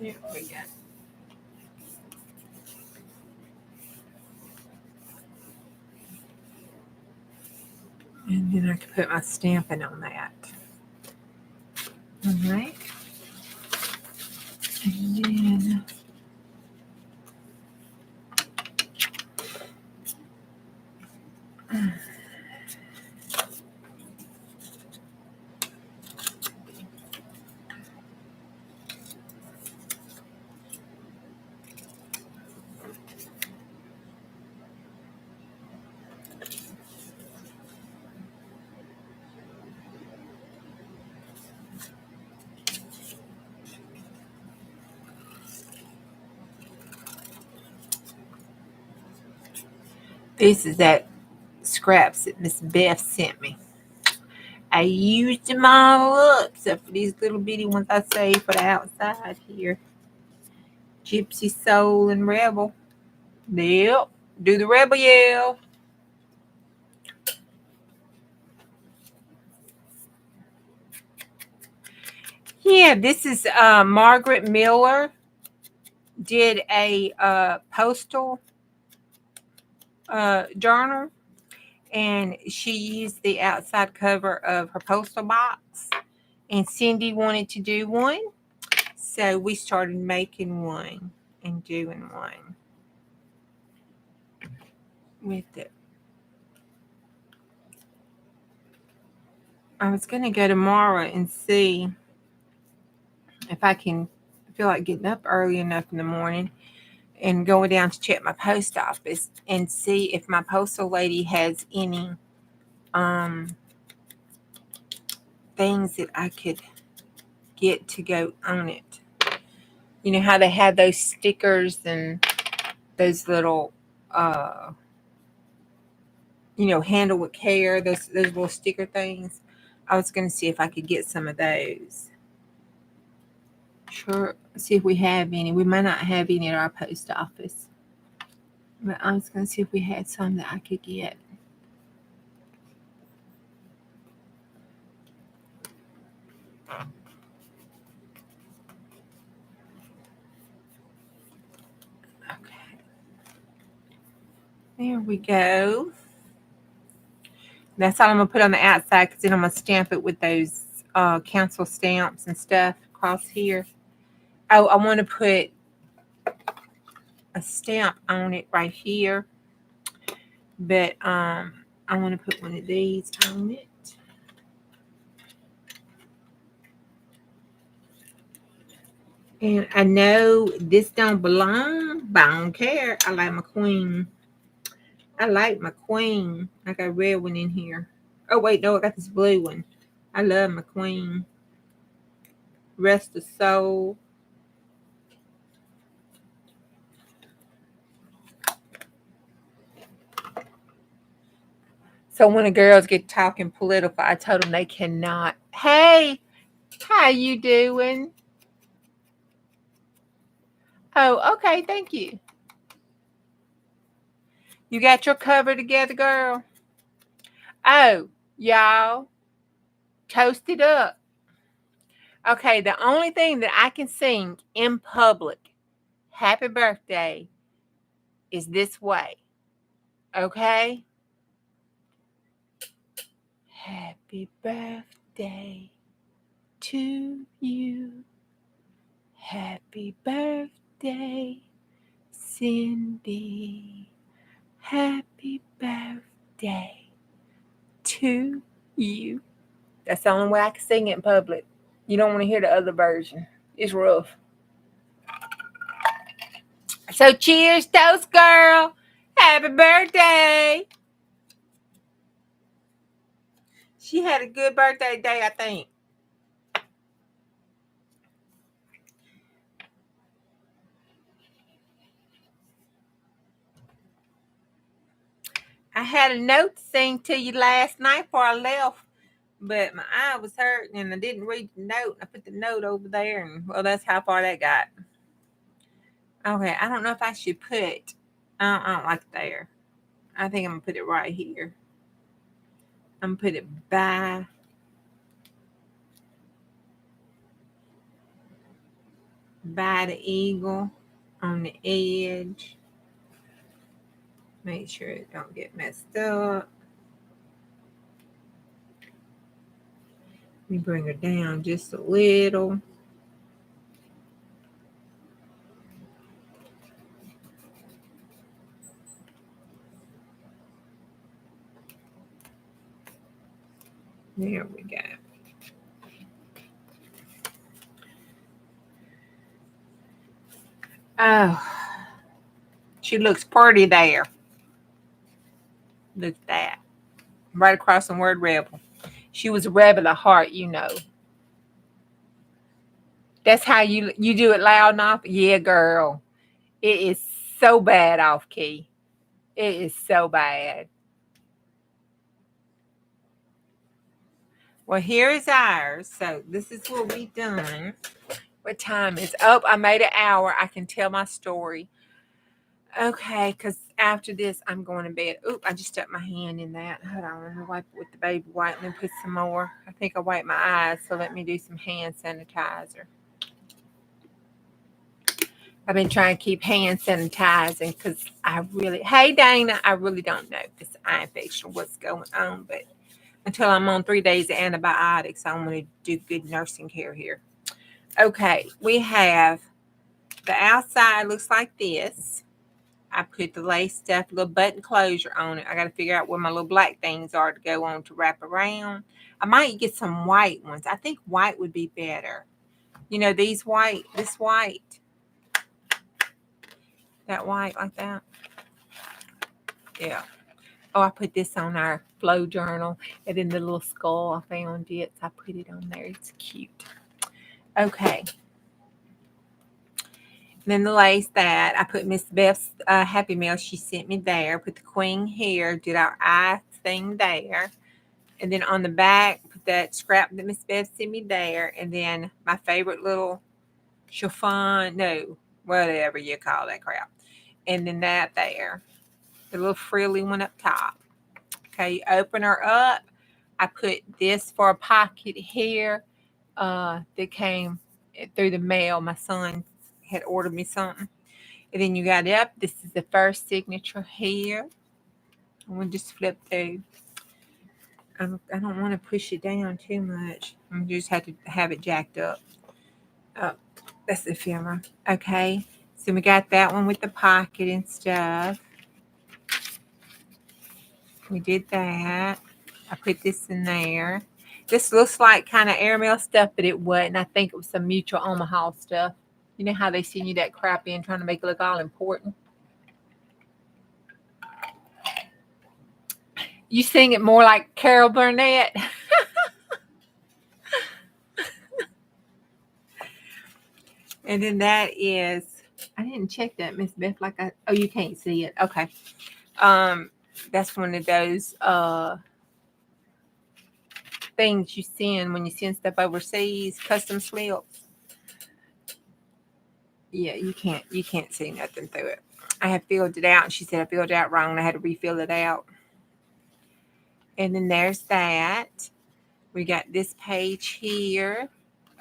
There we go. And then I can put my stamping on that. All right. And then this is that scraps that Miss Beth sent me. I used them all up, except for these little bitty ones I saved for the outside here. Gypsy Soul and Rebel. Yep. Do the Rebel yell. Yeah, this is Margaret Miller. Did a postal journal, and she used the outside cover of her postal box, and Cindy wanted to do one, so we started making one and doing one with it. I was going to go tomorrow and see if I feel like getting up early enough in the morning and going down to check my post office and see if my postal lady has any things that I could get to go on it. You know how they have those stickers and those little handle with care, those little sticker things. I was going to see if I could get some of those. Sure, see if we have any. We might not have any at our post office, but I was going to see if we had some that I could get. Okay, there we go. That's all I'm going to put on the outside, because then I'm going to stamp it with those council stamps and stuff across here. Oh, I want to put a stamp on it right here. But I want to put one of these on it. And I know this don't belong, but I don't care. I like my queen. I like my queen. I got a red one in here. Oh, wait, no, I got this blue one. I love my queen. Rest of soul. So when the girls get talking political, I told them they cannot. Hey, how you doing? Oh, okay, thank you. You got your cover together, girl? Oh, y'all, toast it up. Okay, the only thing that I can sing in public, happy birthday, is this way. Okay? Happy birthday to you. Happy birthday, Cindy. Happy birthday to you. That's the only way I can sing it in public. You don't want to hear the other version. It's rough. So cheers, toast girl. Happy birthday. She had a good birthday day, I think. I had a note to sing to you last night before I left, but my eye was hurting and I didn't read the note. I put the note over there, and well, that's how far that got. Okay, I don't know if I should put. I don't like it there. I think I'm gonna put it right here. I'm gonna put it by the eagle on the edge. Make sure it don't get messed up. Let me bring her down just a little. There we go. Oh, she looks pretty there. Look at that. Right across the word rebel. She was a rebel at heart, you know. That's how you do it loud enough? Yeah, girl. It is so bad off key. It is so bad. Well, here is ours. So this is what we done. What time is up? I made an hour. I can tell my story. Okay, because after this, I'm going to bed. Oop, I just stuck my hand in that. Hold on, let me wipe it with the baby wipe and then put some more. I think I wiped my eyes, so let me do some hand sanitizer. I've been trying to keep hand sanitizing because hey Dana, I really don't know this eye infection, what's going on, but until I'm on 3 days of antibiotics, I'm going to do good nursing care here. Okay, we have the outside looks like this. I put the lace stuff, little button closure on it. I got to figure out where my little black things are to go on to wrap around. I might get some white ones. I think white would be better. You know, this white. That white like that. Yeah. Oh, I put this on our flow journal. And then the little skull, I found it. So I put it on there. It's cute. Okay. Then the lace that I put Miss Beth's Happy Meal she sent me there. Put the queen here. Did our eye thing there. And then on the back, put that scrap that Miss Beth sent me there. And then my favorite little chiffon, no, whatever you call that crap. And then that there. The little frilly one up top. Okay, you open her up. I put this for a pocket here that came through the mail. My son had ordered me something. And then you got it up. This is the first signature here. I'm going to just flip through. I don't want to push it down too much. I just have to have it jacked up. That's the ephemera. Okay. So we got that one with the pocket and stuff. We did that. I put this in there. This looks like kind of airmail stuff, but it wasn't. I think it was some Mutual Omaha stuff. You know how they send you that crap in trying to make it look all important? You sing it more like Carol Burnett. And then that is, I didn't check that, Miss Beth. Oh, you can't see it. Okay. That's one of those things you send when you send stuff overseas, custom slips. Yeah, you can't see nothing through it. I had filled it out, and she said I filled it out wrong, and I had to refill it out. And then there's that. We got this page here.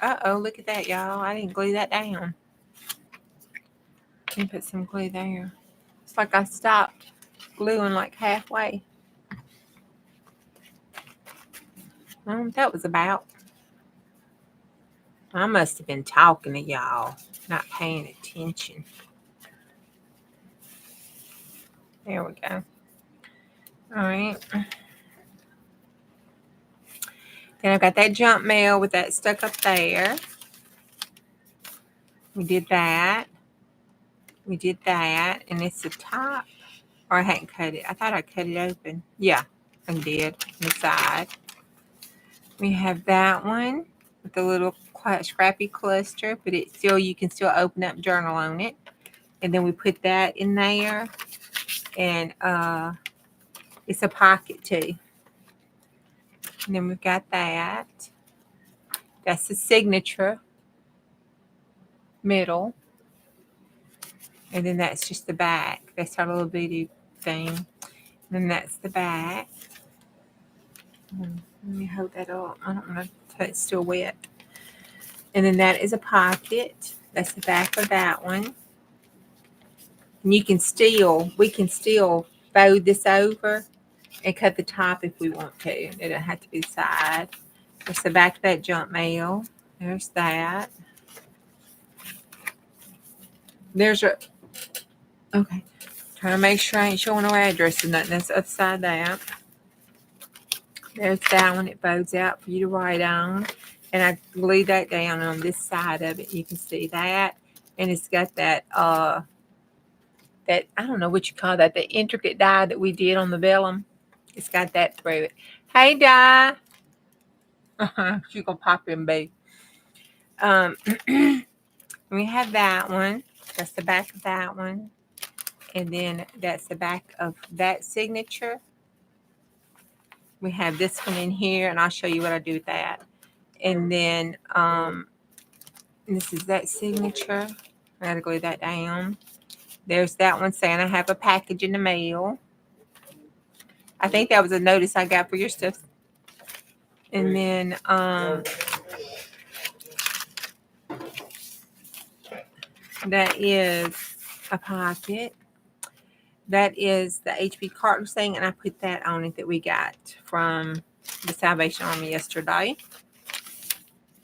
Uh-oh, look at that, y'all. I didn't glue that down. Let me put some glue there. It's like I stopped gluing like halfway. That was about. I must have been talking to y'all, not paying attention. There we go. All right. Then I've got that jump mail with that stuck up there. We did that. We did that. And it's the top. Or I hadn't cut it. I thought I cut it open. Yeah, I did. On the side. We have that one with the little scrappy cluster, but it still, you can still open up journal on it. And then we put that in there. And it's a pocket too. And then we've got that. That's the signature middle. And then that's just the back. That's our little bitty thing. And then that's the back. Let me hold that up. I don't know if it's still wet. And then that is a pocket. That's the back of that one. And we can still fold this over and cut the top if we want to. It doesn't have to be the side. There's the back of that junk mail. There's that. There's a, okay. Trying to make sure I ain't showing no address or nothing. That's upside down. There's that one. It folds out for you to write on. And I glued that down on this side of it. You can see that. And it's got that, that, I don't know what you call that, the intricate die that we did on the vellum. It's got that through it. Hey, Die. She's going to pop in, babe. We have that one. That's the back of that one. And then that's the back of that signature. We have this one in here, and I'll show you what I do with that. And then this is that signature. I got to glue that down. There's that one saying I have a package in the mail. I think that was a notice I got for your stuff. And then that is a pocket. That is the HB Carter thing, and I put that on it that we got from the Salvation Army yesterday.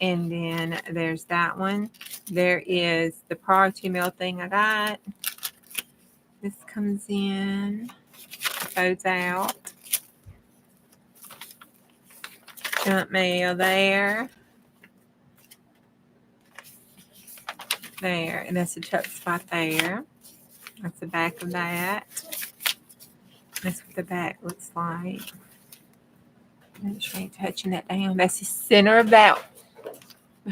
And then there's that one. There is the priority mail thing I got. This comes in, folds out. Junk mail there. There, and that's the tuck spot there. That's the back of that. That's what the back looks like. Make sure I ain't touching that down. That's the center of that.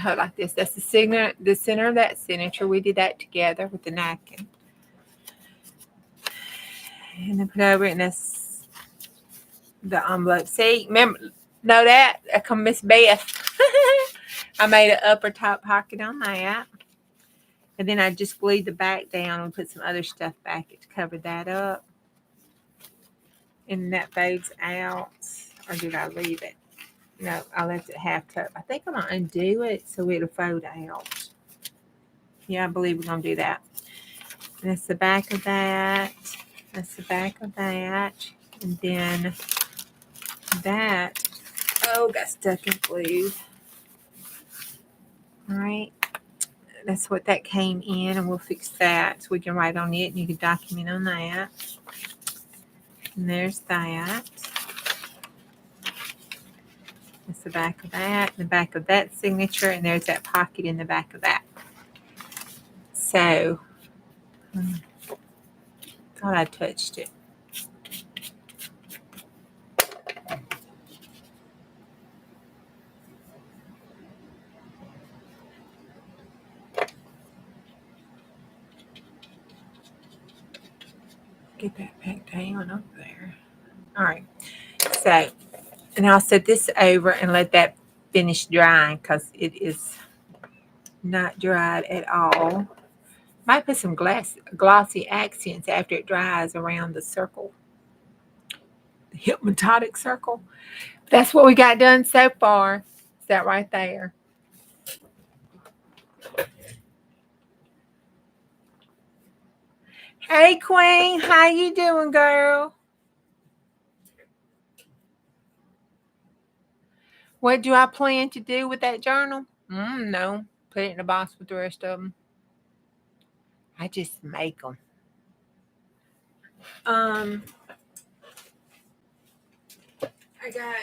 Hold like this. That's the center of that signature. We did that together with the napkin. And then put over it, and that's the envelope. See, remember, know that? I come Miss Beth. I made an upper top pocket on that. And then I just glued the back down and put some other stuff back to cover that up. And that folds out. Or did I leave it? No, I left it half tucked. I think I'm going to undo it so it'll fold out. Yeah, I believe we're going to do that. And that's the back of that. That's the back of that. And then that, got stuck in glue. All right. that's what that came in, and we'll fix that so we can write on it and you can document on that. And there's that. That's the back of that, the back of that signature, and there's that pocket in the back of that. So, thought I touched it. Get that back down up there. All right. So, and I'll set this over and let that finish drying because it is not dried at all. Might put some glossy accents after it dries around the circle, the hypnotic circle. That's what we got done so far. Is that right there? Hey, Queen, how you doing, girl? What do I plan to do with that journal? No, put it in a box with the rest of them. I just make them. I got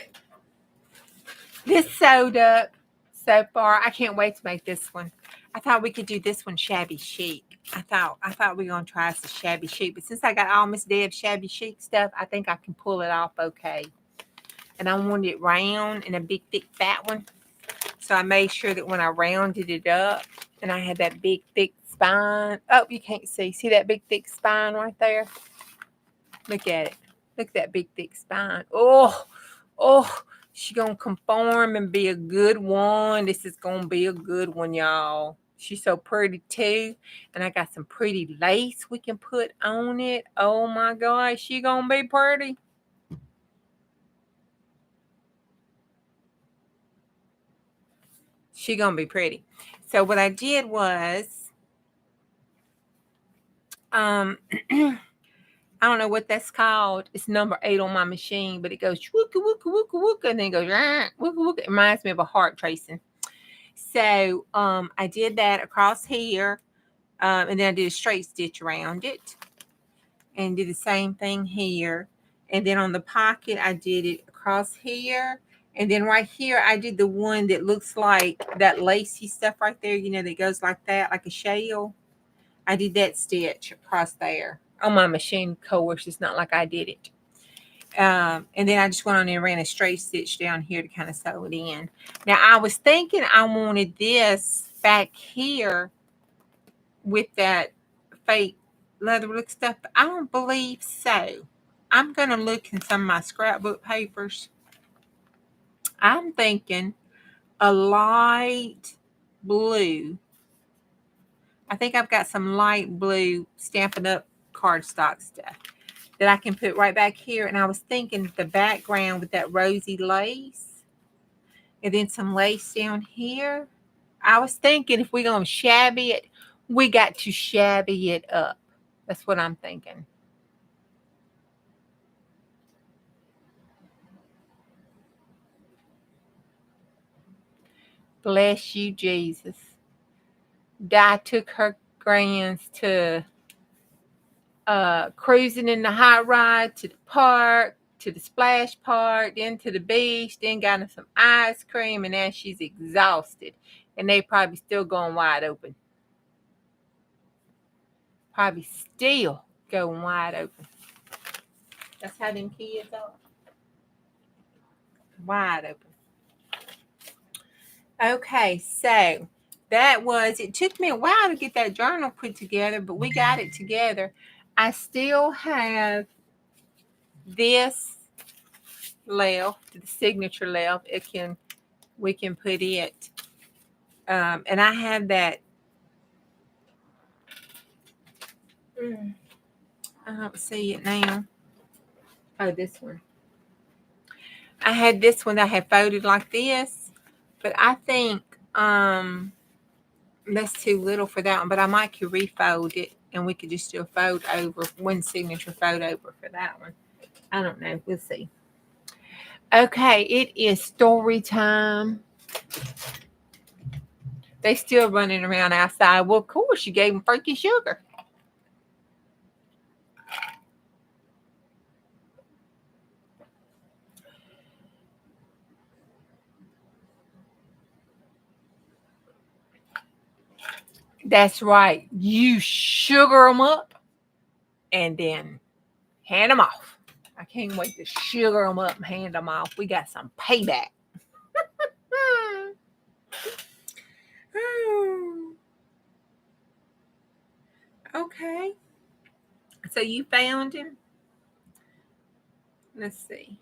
this sewed up so far. I can't wait to make this one. I thought we could do this one shabby chic. I thought we were gonna try some shabby chic, but since I got all Miss Deb's shabby chic stuff, I think I can pull it off okay. And I wanted it round and a big, thick, fat one. So I made sure that when I rounded it up and I had that big, thick spine. Oh, you can't see. See that big, thick spine right there? Look at it. Look at that big, thick spine. Oh, she's going to conform and be a good one. This is going to be a good one, y'all. She's so pretty, too. And I got some pretty lace we can put on it. Oh, my gosh. She's going to be pretty. She's going to be pretty. So what I did was, I don't know what that's called. It's number 8 on my machine, but it goes wooka wooka wooka wooka, and then it goes wooka wooka. It reminds me of a heart tracing. So I did that across here, and then I did a straight stitch around it, and did the same thing here. And then on the pocket, I did it across here. And then right here, I did the one that looks like that lacy stuff right there, you know, that goes like that, like a shell. I did that stitch across there on my machine, of course. It's not like I did it. And then I just went on there and ran a straight stitch down here to kind of sew it in. Now, I was thinking I wanted this back here with that fake leather look stuff, but I don't believe so. I'm going to look in some of my scrapbook papers. I'm thinking a light blue. I think I've got some light blue Stampin' Up cardstock stuff that I can put right back here. And I was thinking the background with that rosy lace and then some lace down here. I was thinking if we're going to shabby it, we got to shabby it up. That's what I'm thinking. Bless you, Jesus. Di took her grands to cruising in the hot ride to the park, to the splash park, then to the beach, then got her some ice cream, and now she's exhausted. And they probably still going wide open. Probably still going wide open. That's how them kids are. Wide open. Okay, so that was, it took me a while to get that journal put together, but we got it together. I still have this left, the signature left. We can put it. And I have that. I don't see it now. Oh, this one. I had this one that I had folded like this, but I think that's too little for that one. But I might could refold it, and we could just do a fold over, one signature fold over for that one. I don't know. We'll see. Okay, it is story time. They still running around outside. Well, of course, you gave them freaking sugar. That's right. You sugar them up and then hand them off. I can't wait to sugar them up and hand them off. We got some payback. Okay. So you found him? Let's see.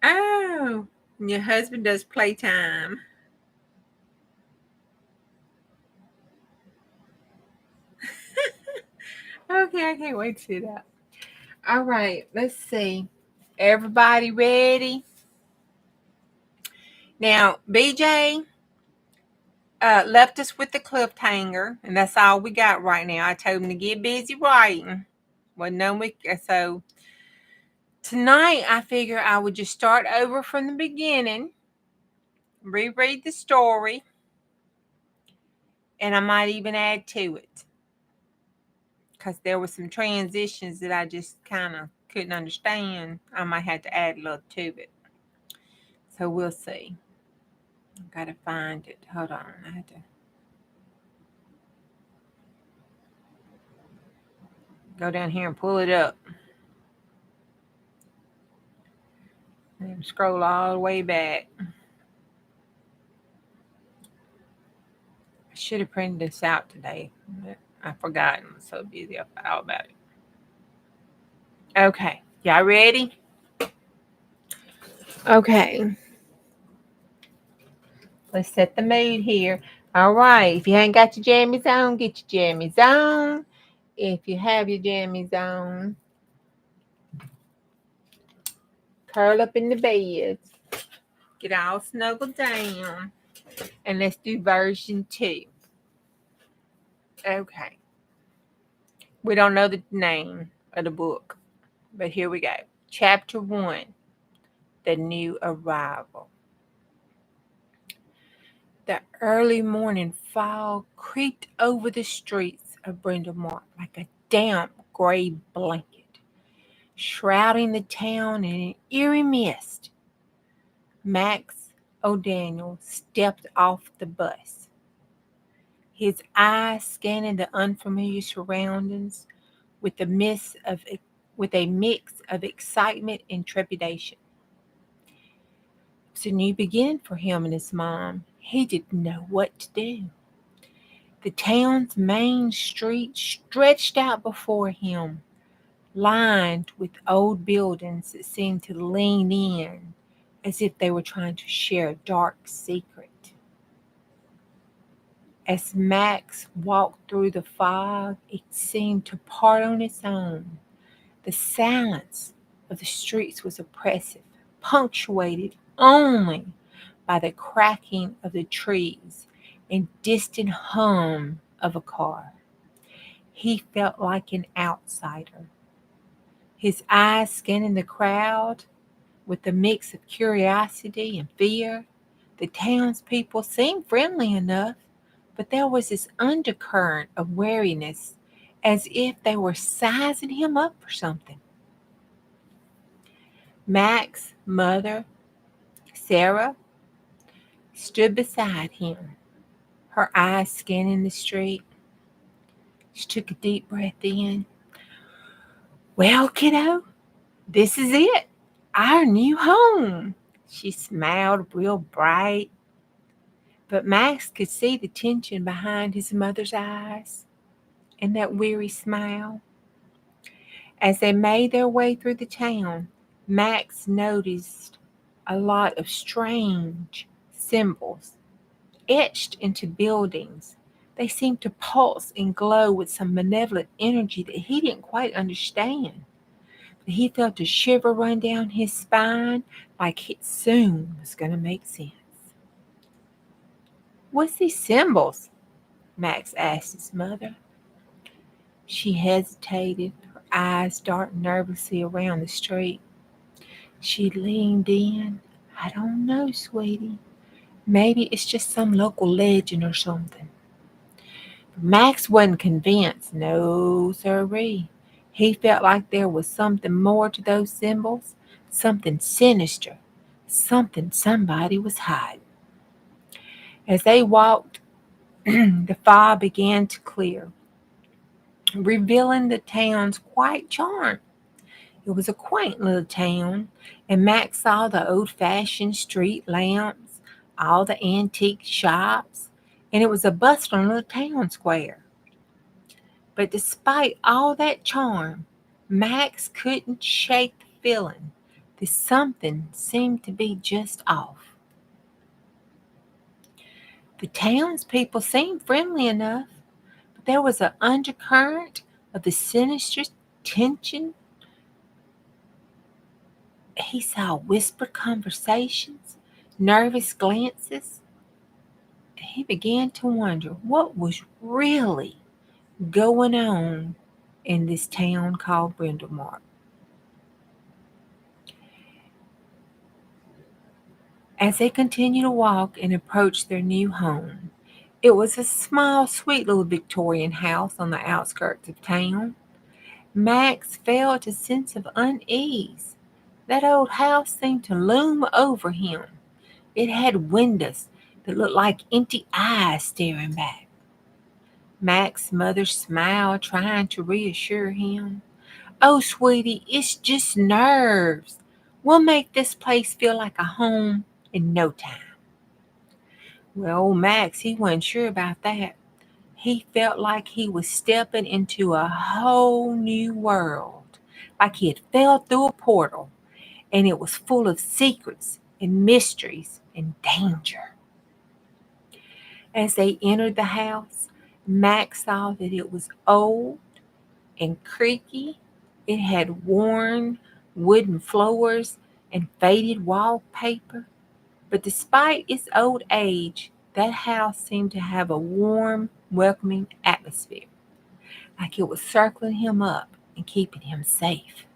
Oh, your husband does playtime. Okay, I can't wait to see that. All right, let's see. Everybody ready? Now, BJ left us with the cliffhanger, and that's all we got right now. I told him to get busy writing. Well, no, so tonight I figure I would just start over from the beginning, reread the story, and I might even add to it because there were some transitions that I just kind of couldn't understand. I might have to add a little to it. So we'll see. I've got to find it. Hold on. I had to go down here and pull it up. And scroll all the way back. I should have printed this out today, but I forgot. I'm so busy all about it. Okay. Y'all ready? Okay. Let's set the mood here. All right. If you ain't got your jammies on, get your jammies on. If you have your jammies on, curl up in the bed. Get all snuggled down. And let's do version 2. Okay. We don't know the name of the book, but here we go. Chapter 1, The New Arrival. The early morning fog creeped over the streets of Brindle Mark like a damp gray blanket, shrouding the town in an eerie mist. Max O'Daniel stepped off the bus, his eyes scanning the unfamiliar surroundings with a mix of excitement and trepidation. It was a new beginning for him and his mom. He didn't know what to do. The town's main street stretched out before him, lined with old buildings that seemed to lean in as if they were trying to share a dark secret. As Max walked through the fog, it seemed to part on its own. The silence of the streets was oppressive, punctuated only by the cracking of the trees and distant hum of a car. He felt like an outsider, his eyes scanning the crowd with a mix of curiosity and fear. The townspeople seemed friendly enough, but there was this undercurrent of wariness, as if they were sizing him up for something. Max's mother, Sarah, stood beside him, her eyes scanning the street. She took a deep breath in. Well, kiddo, this is it, our new home. She smiled real bright, but Max could see the tension behind his mother's eyes and that weary smile. As they made their way through the town, Max noticed a lot of strange symbols etched into buildings. They seemed to pulse and glow with some malevolent energy that he didn't quite understand. But he felt a shiver run down his spine like it soon was going to make sense. What's these symbols? Max asked his mother. She hesitated, her eyes darting nervously around the street. She leaned in. I don't know, sweetie. Maybe it's just some local legend or something. But Max wasn't convinced. No, sirree. He felt like there was something more to those symbols, something sinister, something somebody was hiding. As they walked, the fog began to clear, revealing the town's quiet charm. It was a quaint little town, and Max saw the old fashioned street lamps, all the antique shops, and it was a bustling little town square. But despite all that charm, Max couldn't shake the feeling that something seemed to be just off. The townspeople seemed friendly enough, but there was an undercurrent of the sinister tension. He saw whispered conversations, nervous glances. He began to wonder what was really going on in this town called Brindlemark. As they continued to walk and approach their new home, it was a small, sweet little Victorian house on the outskirts of town. Max felt a sense of unease. That old house seemed to loom over him. It had windows that looked like empty eyes staring back. Max's mother smiled, trying to reassure him. Oh, sweetie, it's just nerves. We'll make this place feel like a home in no time. Well, Max, he wasn't sure about that. He felt like he was stepping into a whole new world, like he had fell through a portal, and it was full of secrets and mysteries and danger. As they entered the house, Max saw that it was old and creaky. It had worn wooden floors and faded wallpaper. But despite its old age, that house seemed to have a warm, welcoming atmosphere, like it was circling him up and keeping him safe.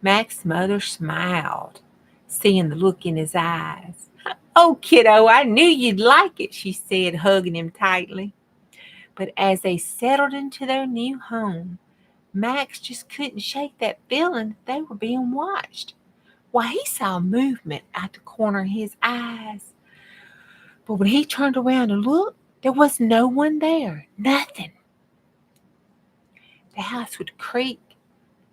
Max's mother smiled, seeing the look in his eyes. Oh, kiddo, I knew you'd like it, she said, hugging him tightly. But as they settled into their new home, Max just couldn't shake that feeling that they were being watched. Why, he saw movement out the corner of his eyes. But when he turned around to look, there was no one there. Nothing. The house would creak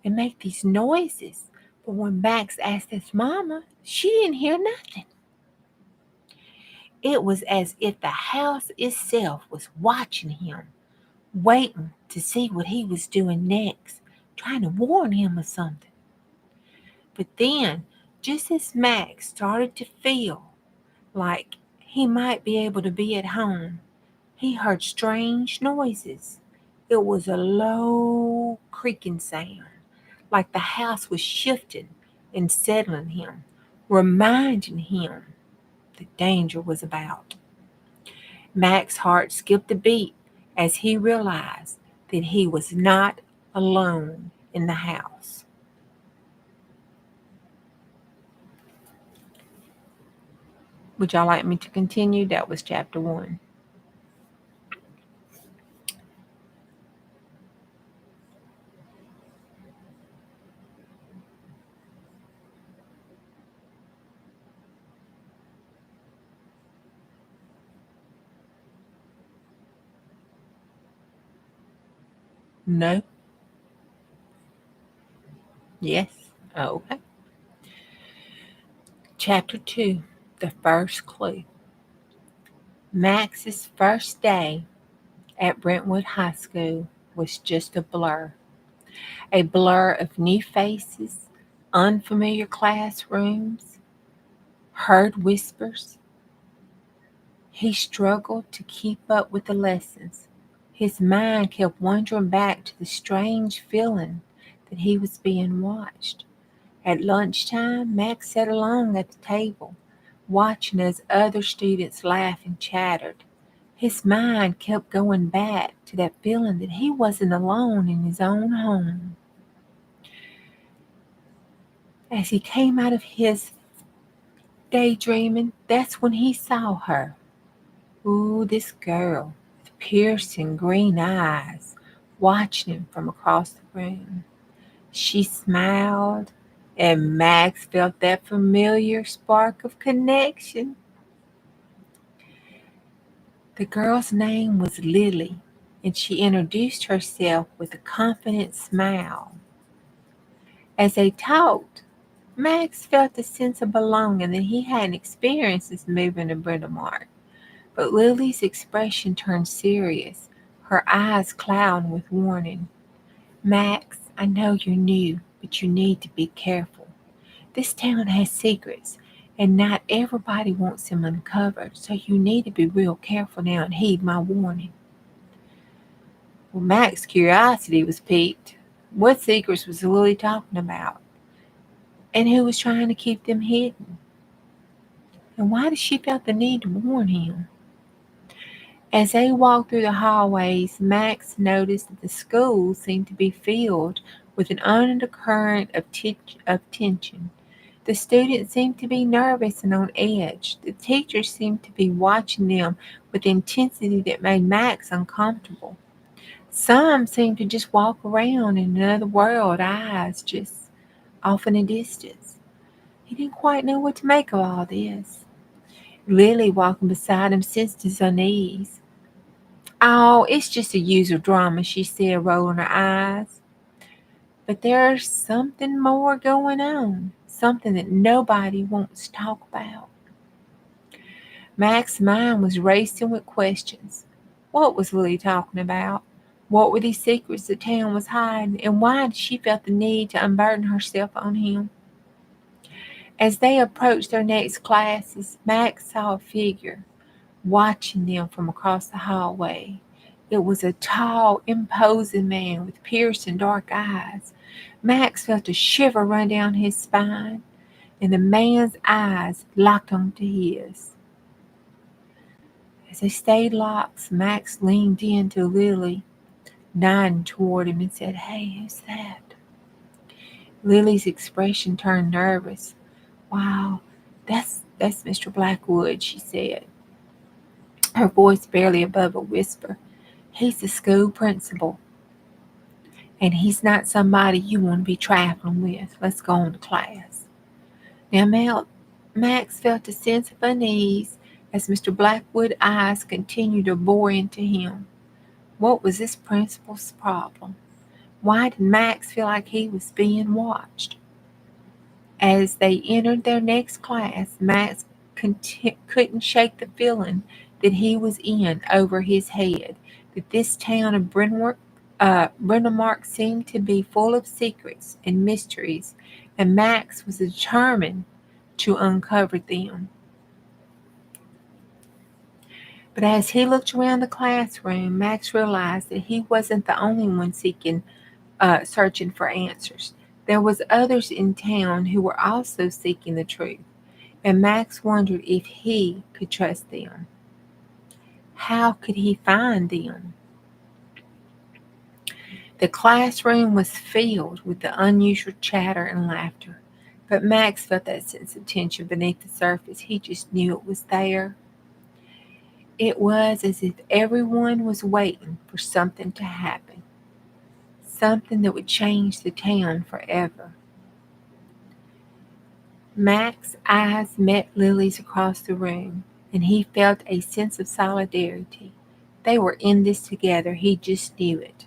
and make these noises. But when Max asked his mama, she didn't hear nothing. It was as if the house itself was watching him, waiting to see what he was doing next, trying to warn him of something. But then, just as Max started to feel like he might be able to be at home, he heard strange noises. It was a low creaking sound, like the house was shifting and settling him, reminding him that danger was about. Max's heart skipped a beat as he realized that he was not alone in the house. Would y'all like me to continue? That was chapter 1. No? Yes? Okay. Chapter 2. The First Clue. Max's first day at Brentwood High School was just a blur of new faces, unfamiliar classrooms, heard whispers. He struggled to keep up with the lessons. His mind kept wandering back to the strange feeling that he was being watched. At lunchtime, Max sat alone at the table, watching as other students laughed and chattered. His mind kept going back to that feeling that he wasn't alone in his own home. As he came out of his daydreaming, that's when he saw her. Ooh, this girl with piercing green eyes watching him from across the room. She smiled, and Max felt that familiar spark of connection. The girl's name was Lily, and she introduced herself with a confident smile. As they talked, Max felt a sense of belonging that he hadn't experienced since moving to Brenda Mark. But Lily's expression turned serious, her eyes clouding with warning. Max, I know you're new, but you need to be careful. This town has secrets, and not everybody wants them uncovered, so you need to be real careful now and heed my warning. Well, Max's curiosity was piqued. What secrets was Lily talking about? And who was trying to keep them hidden? And why did she feel the need to warn him? As they walked through the hallways, Max noticed that the school seemed to be filled with an undercurrent of tension. The students seemed to be nervous and on edge. The teachers seemed to be watching them with intensity that made Max uncomfortable. Some seemed to just walk around in another world, eyes just off in the distance. He didn't quite know what to make of all this. Lily, walking beside him, sensed his unease. Oh, it's just a usual drama, she said, rolling her eyes. But there's something more going on, something that nobody wants to talk about. Max's mind was racing with questions. What was Lily talking about? What were these secrets the town was hiding, and why did she feel the need to unburden herself on him? As they approached their next classes, Max saw a figure watching them from across the hallway. It was a tall, imposing man with piercing dark eyes. Max felt a shiver run down his spine, and the man's eyes locked onto his. As they stayed locked, Max leaned in to Lily, nodding toward him and said, "Hey, who's that?" Lily's expression turned nervous. "Wow, that's Mr. Blackwood," she said, her voice barely above a whisper. "He's the school principal, and he's not somebody you want to be trifling with. Let's go on to class." Now, Max felt a sense of unease as Mr. Blackwood's eyes continued to bore into him. What was this principal's problem? Why did Max feel like he was being watched? As they entered their next class, Max couldn't shake the feeling that he was in over his head, that this town of Brenda Mark seemed to be full of secrets and mysteries, and Max was determined to uncover them. But as he looked around the classroom, Max realized that he wasn't the only one searching for answers. There was others in town who were also seeking the truth, and Max wondered if he could trust them. How could he find them? The classroom was filled with the unusual chatter and laughter, but Max felt that sense of tension beneath the surface. He just knew it was there. It was as if everyone was waiting for something to happen, something that would change the town forever. Max's eyes met Lily's across the room, and he felt a sense of solidarity. They were in this together, he just knew it.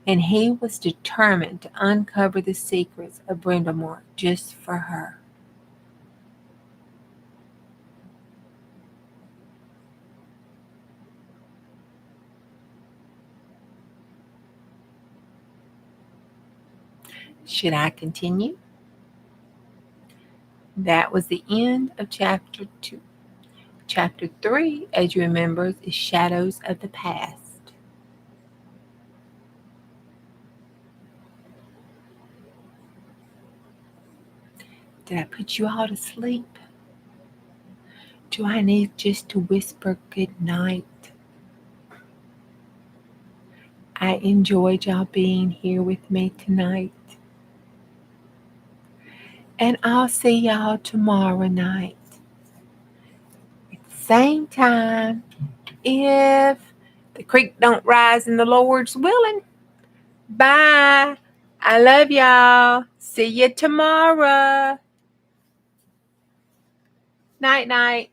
And he was determined to uncover the secrets of Brenda Moore just for her. Should I continue? That was the end of chapter 2. Chapter 3, as you remember, is Shadows of the Past. Did I put you all to sleep? Do I need just to whisper good night? I enjoyed y'all being here with me tonight. And I'll see y'all tomorrow night. At the same time, if the creek don't rise and the Lord's willing. Bye. I love y'all. See you tomorrow. Night, night.